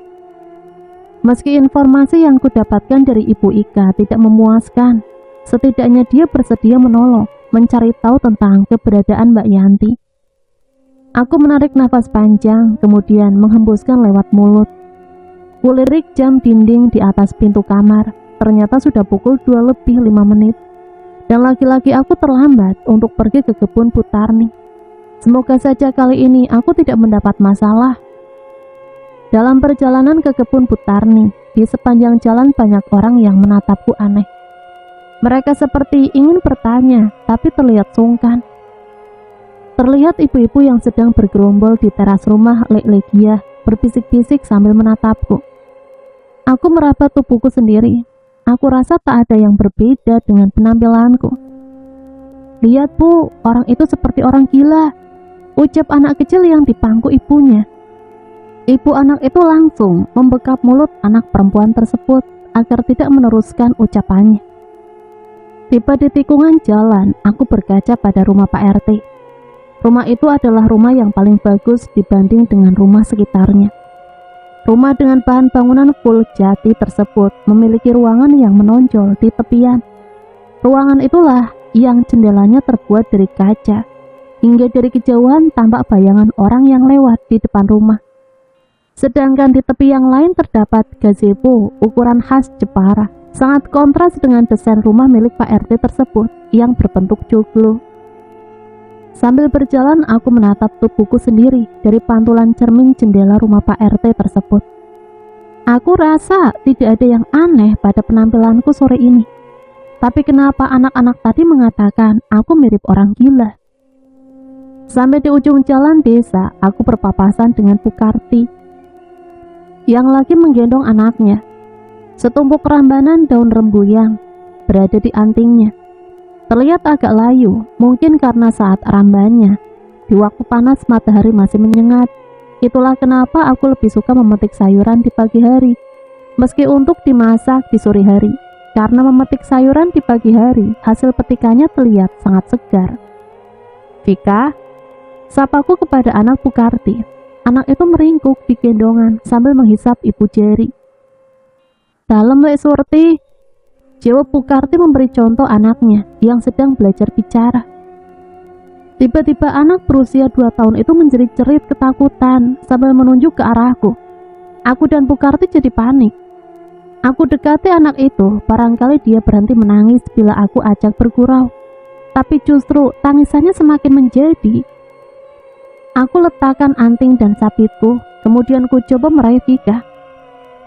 Meski informasi yang kudapatkan dari Ibu Ika tidak memuaskan, setidaknya dia bersedia menolong, mencari tahu tentang keberadaan Mbak Yanti. Aku menarik nafas panjang, kemudian menghembuskan lewat mulut. Kulirik jam dinding di atas pintu kamar, ternyata sudah pukul 2:05. Dan lagi-lagi aku terlambat untuk pergi ke kebun Butarni. Semoga saja kali ini aku tidak mendapat masalah. Dalam perjalanan ke kebun Butarni, di sepanjang jalan banyak orang yang menatapku aneh. Mereka seperti ingin bertanya, tapi terlihat sungkan. Terlihat ibu-ibu yang sedang bergerombol di teras rumah Lek Legia berbisik-bisik sambil menatapku. Aku meraba tubuhku sendiri. Aku rasa tak ada yang berbeda dengan penampilanku. Lihat Bu, orang itu seperti orang gila, ucap anak kecil yang dipangku ibunya. Ibu anak itu langsung membekap mulut anak perempuan tersebut agar tidak meneruskan ucapannya. Tiba di tikungan jalan, aku berkaca pada rumah Pak RT. Rumah itu adalah rumah yang paling bagus dibanding dengan rumah sekitarnya. Rumah dengan bahan bangunan full jati tersebut memiliki ruangan yang menonjol di tepian. Ruangan itulah yang jendelanya terbuat dari kaca, hingga dari kejauhan tampak bayangan orang yang lewat di depan rumah. Sedangkan di tepi yang lain terdapat gazebo ukuran khas Jepara, sangat kontras dengan desain rumah milik Pak RT tersebut yang berbentuk joglo. Sambil berjalan aku menatap tubuhku sendiri dari pantulan cermin jendela rumah Pak RT tersebut. Aku rasa tidak ada yang aneh pada penampilanku sore ini. Tapi kenapa anak-anak tadi mengatakan aku mirip orang gila? Sampai di ujung jalan desa, aku berpapasan dengan Bu Karti yang lagi menggendong anaknya. Setumpuk rambanan daun rembuyang berada di antingnya. Terlihat agak layu, mungkin karena saat rambannya. Di waktu panas matahari masih menyengat. Itulah kenapa aku lebih suka memetik sayuran di pagi hari, meski untuk dimasak di sore hari. Karena memetik sayuran di pagi hari, hasil petikannya terlihat sangat segar. Vika, sapaku kepada anak Bu Karti. Anak itu meringkuk di gendongan sambil menghisap Ibu Jeri. Dalam Lek Surti, jawab Bu Karti memberi contoh anaknya yang sedang belajar bicara. Tiba-tiba anak berusia 2 tahun itu menjerit-jerit ketakutan sambil menunjuk ke arahku. Aku dan Bu Karti jadi panik. Aku dekati anak itu, barangkali dia berhenti menangis bila aku ajak bergurau. Tapi justru tangisannya semakin menjadi. Aku letakkan anting dan sabitku, kemudian ku coba meraih Vika.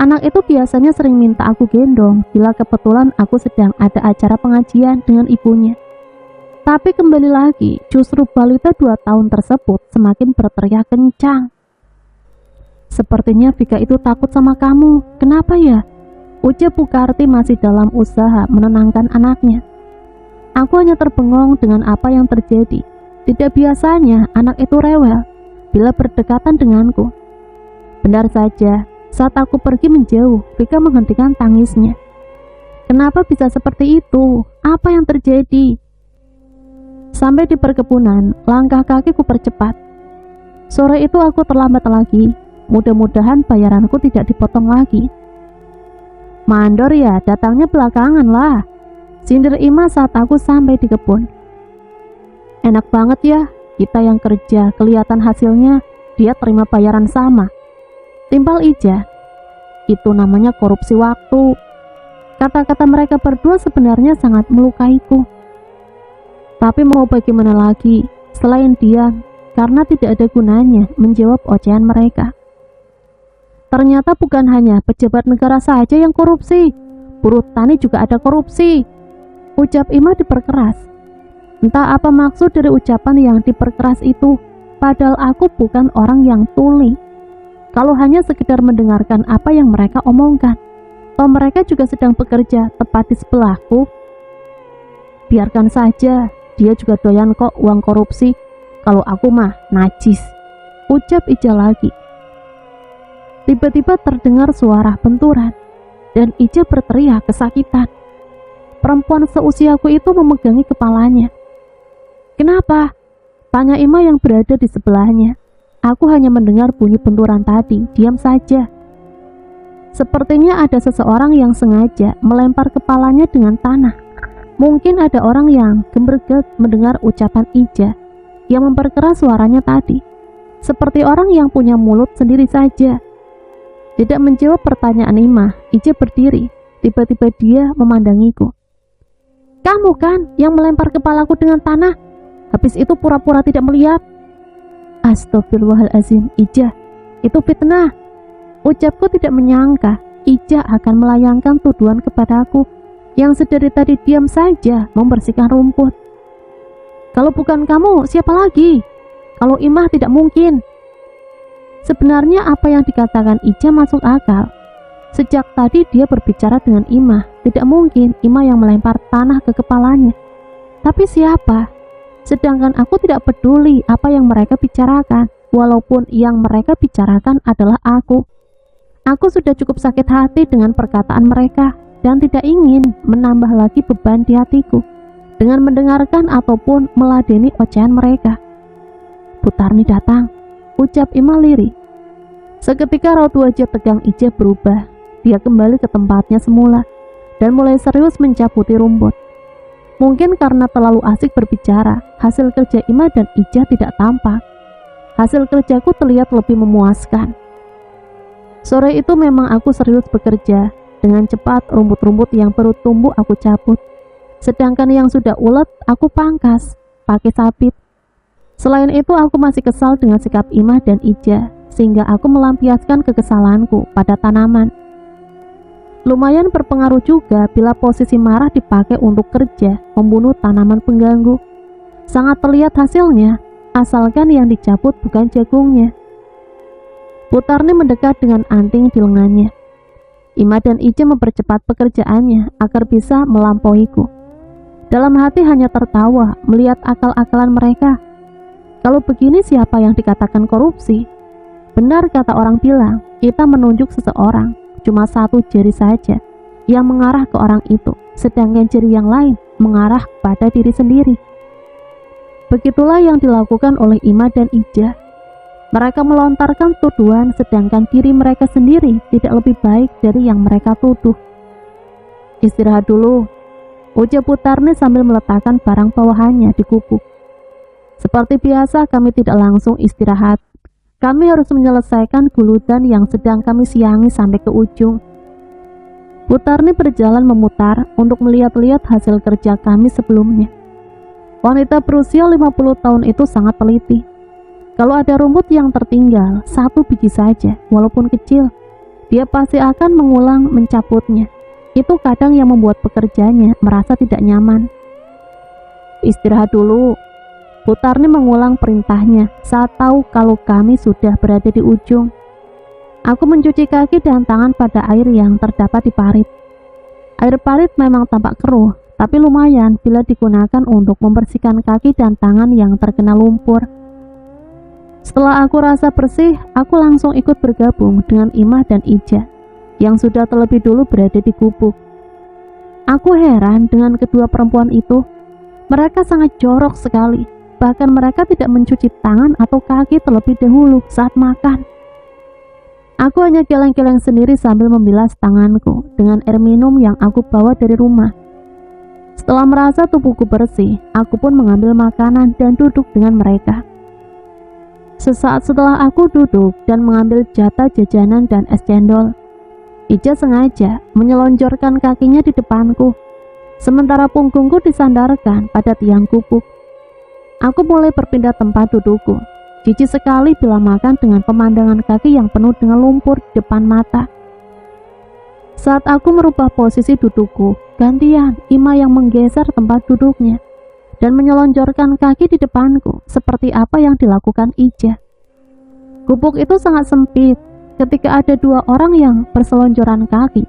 Anak itu biasanya sering minta aku gendong bila kebetulan aku sedang ada acara pengajian dengan ibunya. Tapi kembali lagi, justru balita 2 tahun tersebut semakin berteriak kencang. Sepertinya Vika itu takut sama kamu. Kenapa ya? Ucap Bu Karti masih dalam usaha menenangkan anaknya. Aku hanya terbengong dengan apa yang terjadi. Tidak biasanya anak itu rewel bila berdekatan denganku. Benar saja, saat aku pergi menjauh, Vika menghentikan tangisnya. Kenapa bisa seperti itu? Apa yang terjadi? Sampai di perkebunan, langkah kakiku percepat. Sore itu aku terlambat lagi. Mudah-mudahan bayaranku tidak dipotong lagi. Mandor ya, datangnya belakangan lah, sindir Ima saat aku sampai di kebun. Enak banget ya, kita yang kerja kelihatan hasilnya, dia terima bayaran sama. Timpal Ija, itu namanya korupsi waktu. Kata-kata mereka berdua sebenarnya sangat melukaiku. Tapi mau bagaimana lagi, selain diam, karena tidak ada gunanya menjawab ocehan mereka. Ternyata bukan hanya pejabat negara saja yang korupsi, buruh tani juga ada korupsi, ucap Ima diperkeras. Entah apa maksud dari ucapan yang diperkeras itu, padahal aku bukan orang yang tuli. Kalau hanya sekedar mendengarkan apa yang mereka omongkan, toh mereka juga sedang bekerja tepat di sebelahku. Biarkan saja, dia juga doyan kok uang korupsi. Kalau aku mah najis, ucap Ija lagi. Tiba-tiba terdengar suara benturan, dan Ija berteriak kesakitan. Perempuan seusiaku itu memegangi kepalanya. Kenapa? Tanya Ima yang berada di sebelahnya. Aku hanya mendengar bunyi benturan tadi, diam saja. Sepertinya ada seseorang yang sengaja melempar kepalanya dengan tanah. Mungkin ada orang yang gemerget mendengar ucapan Ija yang memperkeras suaranya tadi. Seperti orang yang punya mulut sendiri saja. Tidak menjawab pertanyaan Ima, Ija berdiri. Tiba-tiba dia memandangiku. Kamu kan yang melempar kepalaku dengan tanah? Habis itu pura-pura tidak melihat. Astagfirullahalazim, Ija, itu fitnah. Ucapku tidak menyangka Ija akan melayangkan tuduhan kepadaku yang sedari tadi diam saja membersihkan rumput. Kalau bukan kamu, siapa lagi? Kalau Imah tidak mungkin. Sebenarnya apa yang dikatakan Ija masuk akal. Sejak tadi dia berbicara dengan Imah. Tidak mungkin Imah yang melempar tanah ke kepalanya. Tapi siapa? Sedangkan aku tidak peduli apa yang mereka bicarakan, walaupun yang mereka bicarakan adalah aku. Aku sudah cukup sakit hati dengan perkataan mereka dan tidak ingin menambah lagi beban di hatiku dengan mendengarkan ataupun meladeni ocehan mereka. Butarni datang, ucap Ima lirih. Seketika raut wajah tegang Ija berubah. Dia kembali ke tempatnya semula dan mulai serius mencabuti rumput. Mungkin karena terlalu asik berbicara, hasil kerja Ima dan Ija tidak tampak. Hasil kerjaku terlihat lebih memuaskan. Sore itu memang aku serius bekerja. Dengan cepat rumput-rumput yang baru tumbuh aku cabut. Sedangkan yang sudah ulet aku pangkas pakai sabit. Selain itu aku masih kesal dengan sikap Imah dan Ija, sehingga aku melampiaskan kekesalanku pada tanaman. Lumayan berpengaruh juga bila posisi marah dipakai untuk kerja membunuh tanaman pengganggu. Sangat terlihat hasilnya, asalkan yang dicabut bukan jagungnya. Butarni mendekat dengan anting di lengannya. Imah dan Ija mempercepat pekerjaannya agar bisa melampauiku. Dalam hati hanya tertawa melihat akal-akalan mereka. Kalau begini siapa yang dikatakan korupsi? Benar kata orang bilang, kita menunjuk seseorang, cuma satu jari saja yang mengarah ke orang itu, sedangkan jari yang lain mengarah pada diri sendiri. Begitulah yang dilakukan oleh Imah dan Ija. Mereka melontarkan tuduhan sedangkan diri mereka sendiri tidak lebih baik dari yang mereka tuduh. Istirahat dulu, ucap Butarni sambil meletakkan barang bawahannya di gubuk. Seperti biasa kami tidak langsung istirahat. Kami harus menyelesaikan guludan yang sedang kami siangi sampai ke ujung. Butarni berjalan memutar untuk melihat-lihat hasil kerja kami sebelumnya. Wanita berusia 50 tahun itu sangat teliti. Kalau ada rumput yang tertinggal, satu biji saja, walaupun kecil, dia pasti akan mengulang mencabutnya. Itu kadang yang membuat pekerjanya merasa tidak nyaman. Istirahat dulu. Butarni mengulang perintahnya saat tahu kalau kami sudah berada di ujung. Aku mencuci kaki dan tangan pada air yang terdapat di parit. Air parit memang tampak keruh, tapi lumayan bila digunakan untuk membersihkan kaki dan tangan yang terkena lumpur. Setelah aku rasa bersih, aku langsung ikut bergabung dengan Imah dan Ija yang sudah terlebih dulu berada di gubuk. Aku heran dengan kedua perempuan itu. Mereka sangat jorok sekali. Bahkan mereka tidak mencuci tangan atau kaki terlebih dahulu saat makan. Aku hanya geleng-geleng sendiri sambil membilas tanganku dengan air minum yang aku bawa dari rumah. Setelah merasa tubuhku bersih, aku pun mengambil makanan dan duduk dengan mereka. Sesaat setelah aku duduk dan mengambil jatah jajanan dan es cendol, Ija sengaja menyelonjorkan kakinya di depanku, sementara punggungku disandarkan pada tiang gubuk. Aku mulai berpindah tempat dudukku. Jijik sekali bila makan dengan pemandangan kaki yang penuh dengan lumpur di depan mata. Saat aku merubah posisi dudukku, gantian Ima yang menggeser tempat duduknya dan menyelonjorkan kaki di depanku seperti apa yang dilakukan Ija. Gubuk itu sangat sempit. Ketika ada dua orang yang berselonjoran kaki,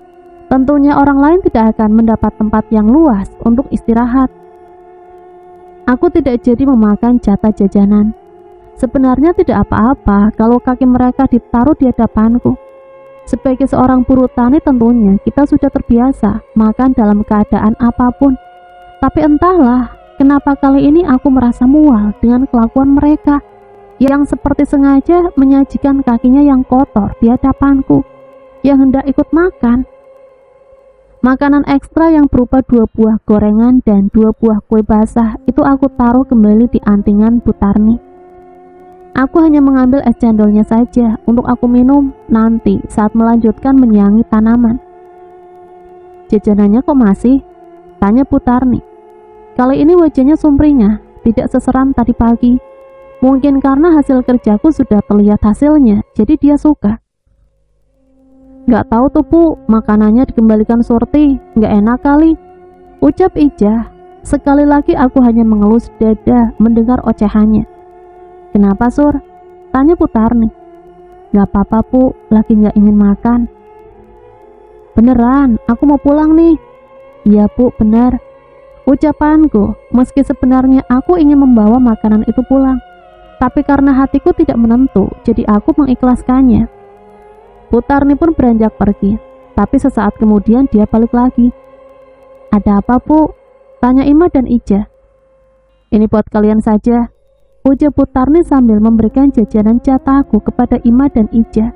tentunya orang lain tidak akan mendapat tempat yang luas untuk istirahat. Aku tidak jadi memakan jatah jajanan. Sebenarnya tidak apa-apa kalau kaki mereka ditaruh di hadapanku. Sebagai seorang buruh tani tentunya kita sudah terbiasa makan dalam keadaan apapun. Tapi entahlah, kenapa kali ini aku merasa mual dengan kelakuan mereka yang seperti sengaja menyajikan kakinya yang kotor di hadapanku, yang hendak ikut makan. Makanan ekstra yang berupa 2 buah gorengan dan 2 buah kue basah itu aku taruh kembali di antingan Bu Tarni. Aku hanya mengambil es cendolnya saja untuk aku minum nanti saat melanjutkan menyiangi tanaman. Jajanannya kok masih? Tanya Bu Tarni. Kali ini wajahnya sumringah, tidak seseram tadi pagi. Mungkin karena hasil kerjaku sudah terlihat hasilnya, jadi dia suka. Gak tahu tuh Bu, makanannya dikembalikan Surti, gak enak kali, ucap Ijah. Sekali lagi aku hanya mengelus dada mendengar ocehannya. Kenapa Sur? Tanya Bu Tarni. Gak apa-apa Bu, lagi gak ingin makan. Beneran, aku mau pulang nih. Iya Bu, benar, ucapanku, meski sebenarnya aku ingin membawa makanan itu pulang. Tapi karena hatiku tidak menentu, jadi aku mengikhlaskannya. Bu Tarni pun beranjak pergi, tapi sesaat kemudian dia balik lagi. Ada apa Bu? Tanya Ima dan Ija. Ini buat kalian saja, ujar Bu Tarni sambil memberikan jajanan jatahku kepada Ima dan Ija.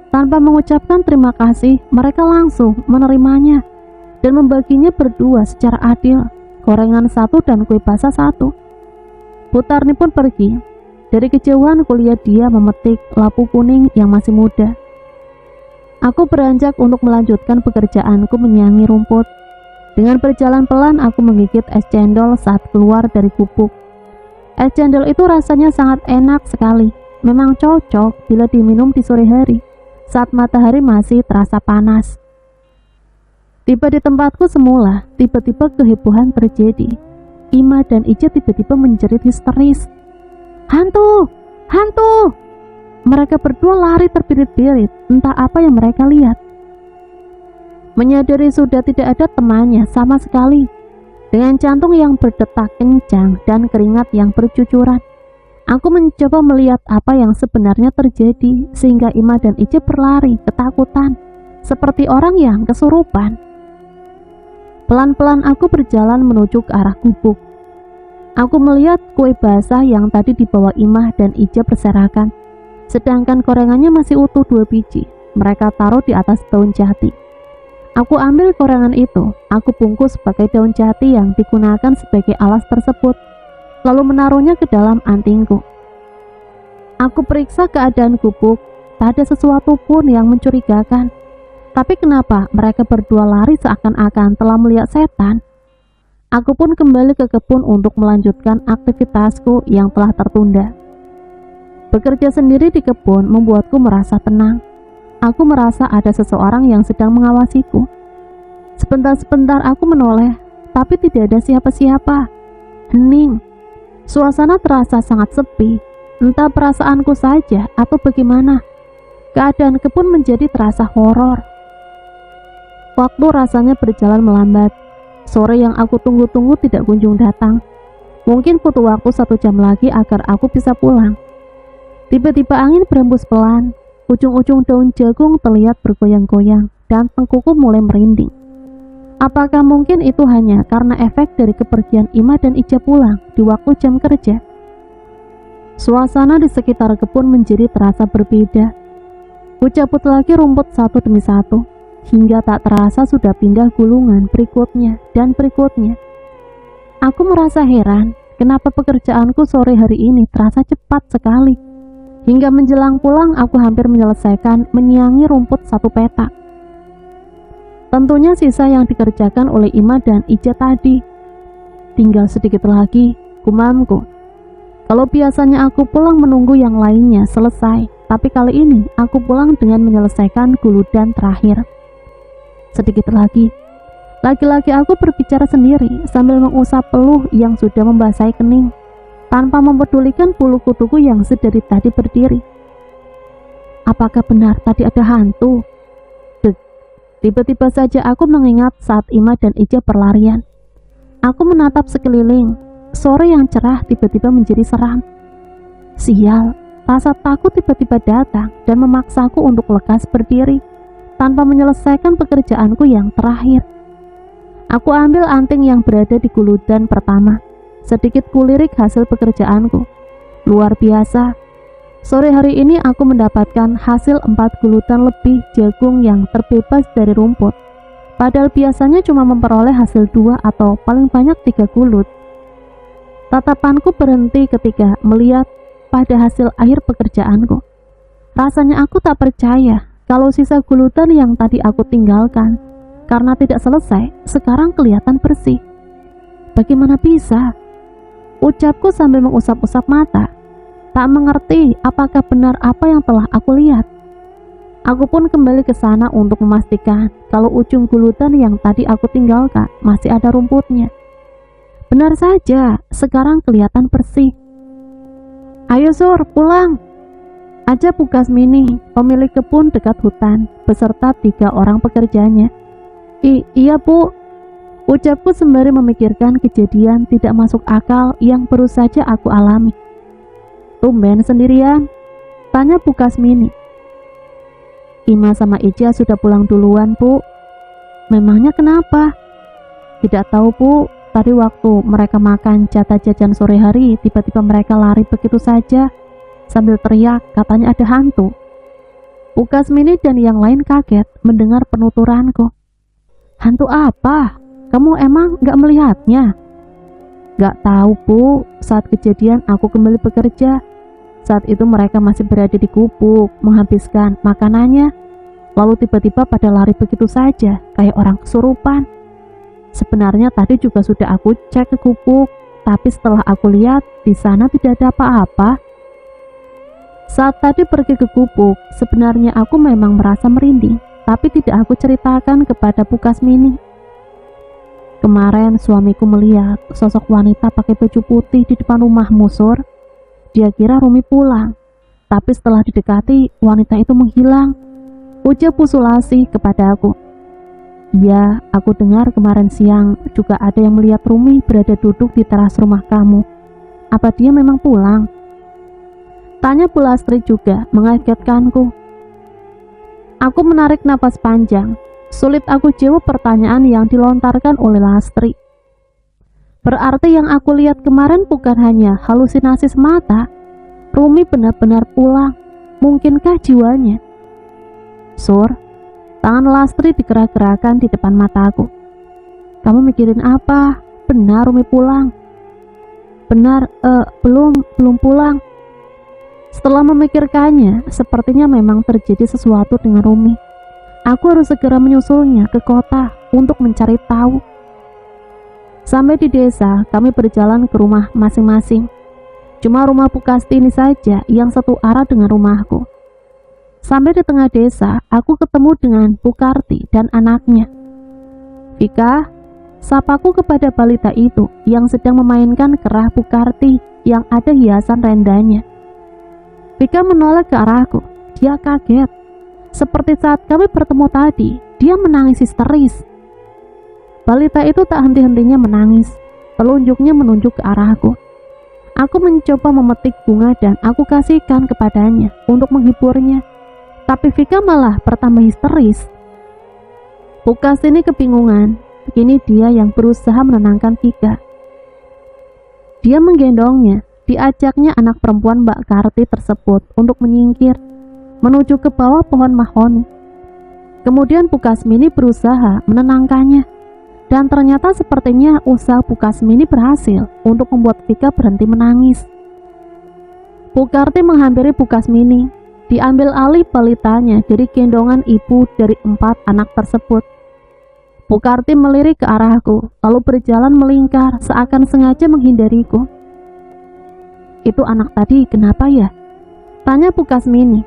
Tanpa mengucapkan terima kasih, mereka langsung menerimanya dan membaginya berdua secara adil, gorengan 1 dan kue basah 1. Bu Tarni pun pergi. Dari kejauhan kulihat dia memetik lapu kuning yang masih muda. Aku beranjak untuk melanjutkan pekerjaanku menyiangi rumput. Dengan berjalan pelan aku menggigit es cendol saat keluar dari gubuk. Es cendol itu rasanya sangat enak sekali. Memang cocok bila diminum di sore hari, saat matahari masih terasa panas. Tiba di tempatku semula, tiba-tiba kehebohan terjadi. Ima dan Ija tiba-tiba menjerit histeris. Hantu! Hantu! Mereka berdua lari terbirit-birit, entah apa yang mereka lihat. Menyadari sudah tidak ada temannya sama sekali, dengan jantung yang berdetak kencang dan keringat yang bercucuran, aku mencoba melihat apa yang sebenarnya terjadi, sehingga Ima dan Ija berlari ketakutan, seperti orang yang kesurupan. Pelan-pelan aku berjalan menuju ke arah gubuk. Aku melihat kue basah yang tadi dibawa Imah dan Ija berserakan, sedangkan gorengannya masih utuh 2 biji. Mereka taruh di atas daun jati. Aku ambil gorengan itu, aku bungkus pakai daun jati yang digunakan sebagai alas tersebut, lalu menaruhnya ke dalam antingku. Aku periksa keadaan gubuk, tak ada sesuatu pun yang mencurigakan. Tapi kenapa mereka berdua lari seakan-akan telah melihat setan? Aku pun kembali ke kebun untuk melanjutkan aktivitasku yang telah tertunda. Bekerja sendiri di kebun membuatku merasa tenang. Aku merasa ada seseorang yang sedang mengawasiku. Sebentar-sebentar aku menoleh, tapi tidak ada siapa-siapa. Hening. Suasana terasa sangat sepi. Entah perasaanku saja atau bagaimana. Keadaan kebun menjadi terasa horor. Waktu rasanya berjalan melambat. Sore yang aku tunggu-tunggu tidak kunjung datang. Mungkin butuh waktu 1 jam lagi agar aku bisa pulang. Tiba-tiba angin berembus pelan. Ujung-ujung daun jagung terlihat bergoyang-goyang dan tengkuku mulai merinding. Apakah mungkin itu hanya karena efek dari kepergian Ima dan Ija pulang di waktu jam kerja? Suasana di sekitar kebun menjadi terasa berbeda. Ku cabut lagi rumput satu demi satu, hingga tak terasa sudah pindah gulungan berikutnya dan berikutnya. Aku merasa heran, kenapa pekerjaanku sore hari ini terasa cepat sekali. Hingga menjelang pulang aku hampir menyelesaikan menyiangi rumput 1 petak. Tentunya sisa yang dikerjakan oleh Ima dan Ija tadi. Tinggal sedikit lagi, gumamku. Kalau biasanya aku pulang menunggu yang lainnya selesai, tapi kali ini aku pulang dengan menyelesaikan guludan terakhir. Sedikit lagi. Lagi-lagi aku berbicara sendiri sambil mengusap peluh yang sudah membasahi kening, tanpa mempedulikan bulu kutuku yang sedari tadi berdiri. Apakah benar tadi ada hantu? Dek. Tiba-tiba saja aku mengingat saat Ima dan Ija berlarian. Aku menatap sekeliling. Sore yang cerah tiba-tiba menjadi seram. Sial, rasa takut tiba-tiba datang dan memaksaku untuk lekas berdiri tanpa menyelesaikan pekerjaanku yang terakhir. Aku ambil anting yang berada di guludan pertama. Sedikit kulirik hasil pekerjaanku. Luar biasa. Sore hari ini aku mendapatkan hasil 4 guludan lebih jagung yang terbebas dari rumput. Padahal biasanya cuma memperoleh hasil 2 atau paling banyak 3 gulut. Tatapanku berhenti ketika melihat pada hasil akhir pekerjaanku. Rasanya aku tak percaya kalau sisa guludan yang tadi aku tinggalkan karena tidak selesai, sekarang kelihatan bersih. Bagaimana bisa? Ucapku sambil mengusap-usap mata. Tak mengerti apakah benar apa yang telah aku lihat. Aku pun kembali ke sana untuk memastikan kalau ujung guludan yang tadi aku tinggalkan masih ada rumputnya. Benar saja, sekarang kelihatan bersih. Ayo Sur, pulang. Ajak Bu Kasmini, pemilik kebun dekat hutan, beserta 3 orang pekerjanya. Iya Bu, ucapku sembari memikirkan kejadian tidak masuk akal yang baru saja aku alami. Tumben sendirian? Tanya Bu Kasmini. Ima sama Ija sudah pulang duluan Bu. Memangnya kenapa? Tidak tahu Bu, tadi waktu mereka makan jatah jajan sore hari, tiba-tiba mereka lari begitu saja sambil teriak katanya ada hantu. Bu Kasmini dan yang lain kaget mendengar penuturanku. Hantu apa? Kamu emang gak melihatnya? Gak tahu Bu, saat kejadian aku kembali bekerja. Saat itu mereka masih berada di gubuk menghabiskan makanannya. Lalu tiba-tiba pada lari begitu saja kayak orang kesurupan. Sebenarnya tadi juga sudah aku cek ke gubuk, tapi setelah aku lihat di sana tidak ada apa-apa. Saat tadi pergi ke gubuk, sebenarnya aku memang merasa merinding, tapi tidak aku ceritakan kepada Bu Kasmini. Kemarin suamiku melihat sosok wanita pakai baju putih di depan rumahmu Sur. Dia kira Rumi pulang, tapi setelah didekati, wanita itu menghilang. Ujar Bu Sulasi kepada aku. Ya, aku dengar kemarin siang juga ada yang melihat Rumi berada duduk di teras rumah kamu. Apa dia memang pulang? Tanya Bu Lastri juga, mengagetkanku. Aku menarik napas panjang. Sulit aku jawab pertanyaan yang dilontarkan oleh Lastri. Berarti yang aku lihat kemarin bukan hanya halusinasi semata. Rumi benar-benar pulang. Mungkinkah jiwanya? Sur, tangan Lastri digerak-gerakan di depan mataku. Kamu mikirin apa? Benar Rumi pulang? Benar, belum pulang. Setelah memikirkannya, sepertinya memang terjadi sesuatu dengan Rumi. Aku harus segera menyusulnya ke kota untuk mencari tahu. Sampai di desa, kami berjalan ke rumah masing-masing. Cuma rumah Bu Kasti ini saja yang satu arah dengan rumahku. Sampai di tengah desa, aku ketemu dengan Bu Karti dan anaknya. Vika, sapaku kepada balita itu yang sedang memainkan kerah Bu Karti yang ada hiasan rendanya. Vika menoleh ke arahku. Dia kaget. Seperti saat kami bertemu tadi, dia menangis histeris. Balita itu tak henti-hentinya menangis. Telunjuknya menunjuk ke arahku. Aku mencoba memetik bunga dan aku kasihkan kepadanya untuk menghiburnya. Tapi Vika malah bertambah histeris. Bukas ini kebingungan. Kini dia yang berusaha menenangkan Vika. Dia menggendongnya. Diajaknya anak perempuan Mbak Karti tersebut untuk menyingkir menuju ke bawah pohon mahoni. Kemudian Bu Kasmini berusaha menenangkannya. Dan ternyata sepertinya usaha Bu Kasmini berhasil untuk membuat Vika berhenti menangis. Bu Karti menghampiri Bu Kasmini. Diambil alih balitanya dari gendongan ibu dari 4 anak tersebut. Bu Karti melirik ke arahku, lalu berjalan melingkar seakan sengaja menghindariku. Itu anak tadi kenapa ya? Tanya Bu Kasmini.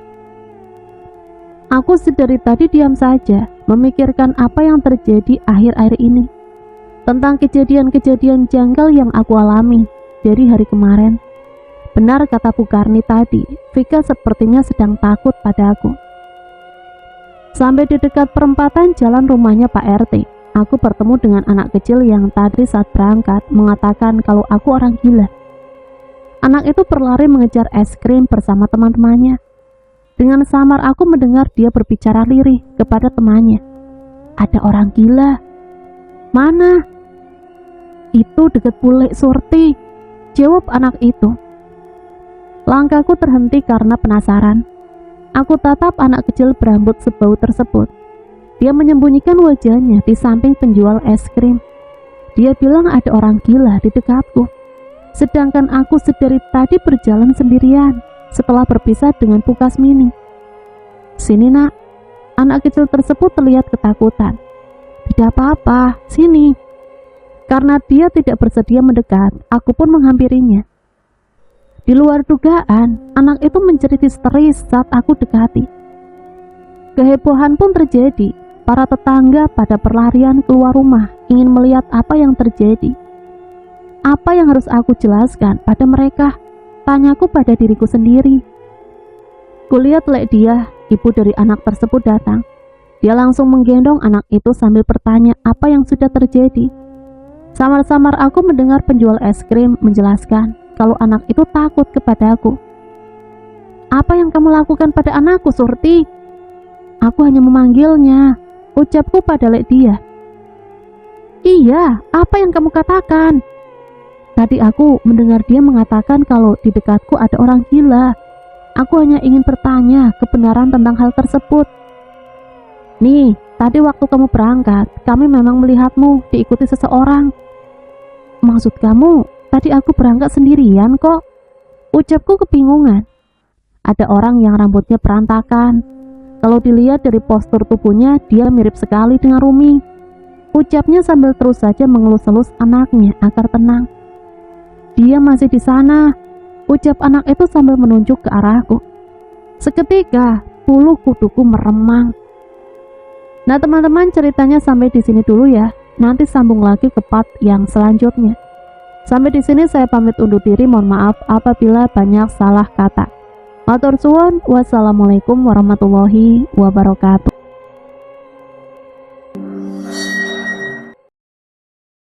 Aku sedari tadi diam saja, memikirkan apa yang terjadi akhir-akhir ini. Tentang kejadian-kejadian janggal yang aku alami dari hari kemarin. Benar kata Bu Karni tadi, Vika sepertinya sedang takut pada aku. Sampai di dekat perempatan jalan rumahnya Pak RT, aku bertemu dengan anak kecil yang tadi saat berangkat mengatakan kalau aku orang gila. Anak itu berlari mengejar es krim bersama teman-temannya. Dengan samar aku mendengar dia berbicara lirih kepada temannya. Ada orang gila. Mana? Itu deket bule Surti, jawab anak itu. Langkahku terhenti karena penasaran. Aku tatap anak kecil berambut sebau tersebut. Dia menyembunyikan wajahnya di samping penjual es krim. Dia bilang ada orang gila di dekatku. Sedangkan aku sedari tadi berjalan sendirian setelah berpisah dengan Pukas Mini. Sini nak, anak kecil tersebut terlihat ketakutan. Tidak apa-apa, sini. Karena dia tidak bersedia mendekat, aku pun menghampirinya. Di luar dugaan, anak itu menjerit histeris saat aku dekati. Kehebohan pun terjadi. Para tetangga pada berlarian keluar rumah ingin melihat apa yang terjadi. Apa yang harus aku jelaskan pada mereka? Tanyaku pada diriku sendiri. Kulihat Dia, ibu dari anak tersebut datang. Dia langsung menggendong anak itu sambil bertanya apa yang sudah terjadi. Samar-samar aku mendengar penjual es krim menjelaskan kalau anak itu takut kepadaku. Apa yang kamu lakukan pada anakku, Surti? Aku hanya memanggilnya, ucapku pada Dia. Iya, apa yang kamu katakan? Tadi aku mendengar dia mengatakan kalau di dekatku ada orang gila. Aku hanya ingin bertanya kebenaran tentang hal tersebut. Nih, tadi waktu kamu berangkat, kami memang melihatmu diikuti seseorang. Maksud kamu, tadi aku berangkat sendirian kok? Ucapku kebingungan. Ada orang yang rambutnya berantakan. Kalau dilihat dari postur tubuhnya, dia mirip sekali dengan Rumi. Ucapnya sambil terus saja mengelus-elus anaknya agar tenang. Dia masih di sana, ucap anak itu sambil menunjuk ke arahku. Seketika, bulu kuduku meremang. Nah teman-teman, ceritanya sampai di sini dulu ya. Nanti sambung lagi ke part yang selanjutnya. Sampai di sini saya pamit undur diri. Mohon maaf apabila banyak salah kata. Matur suwun, wassalamualaikum warahmatullahi wabarakatuh.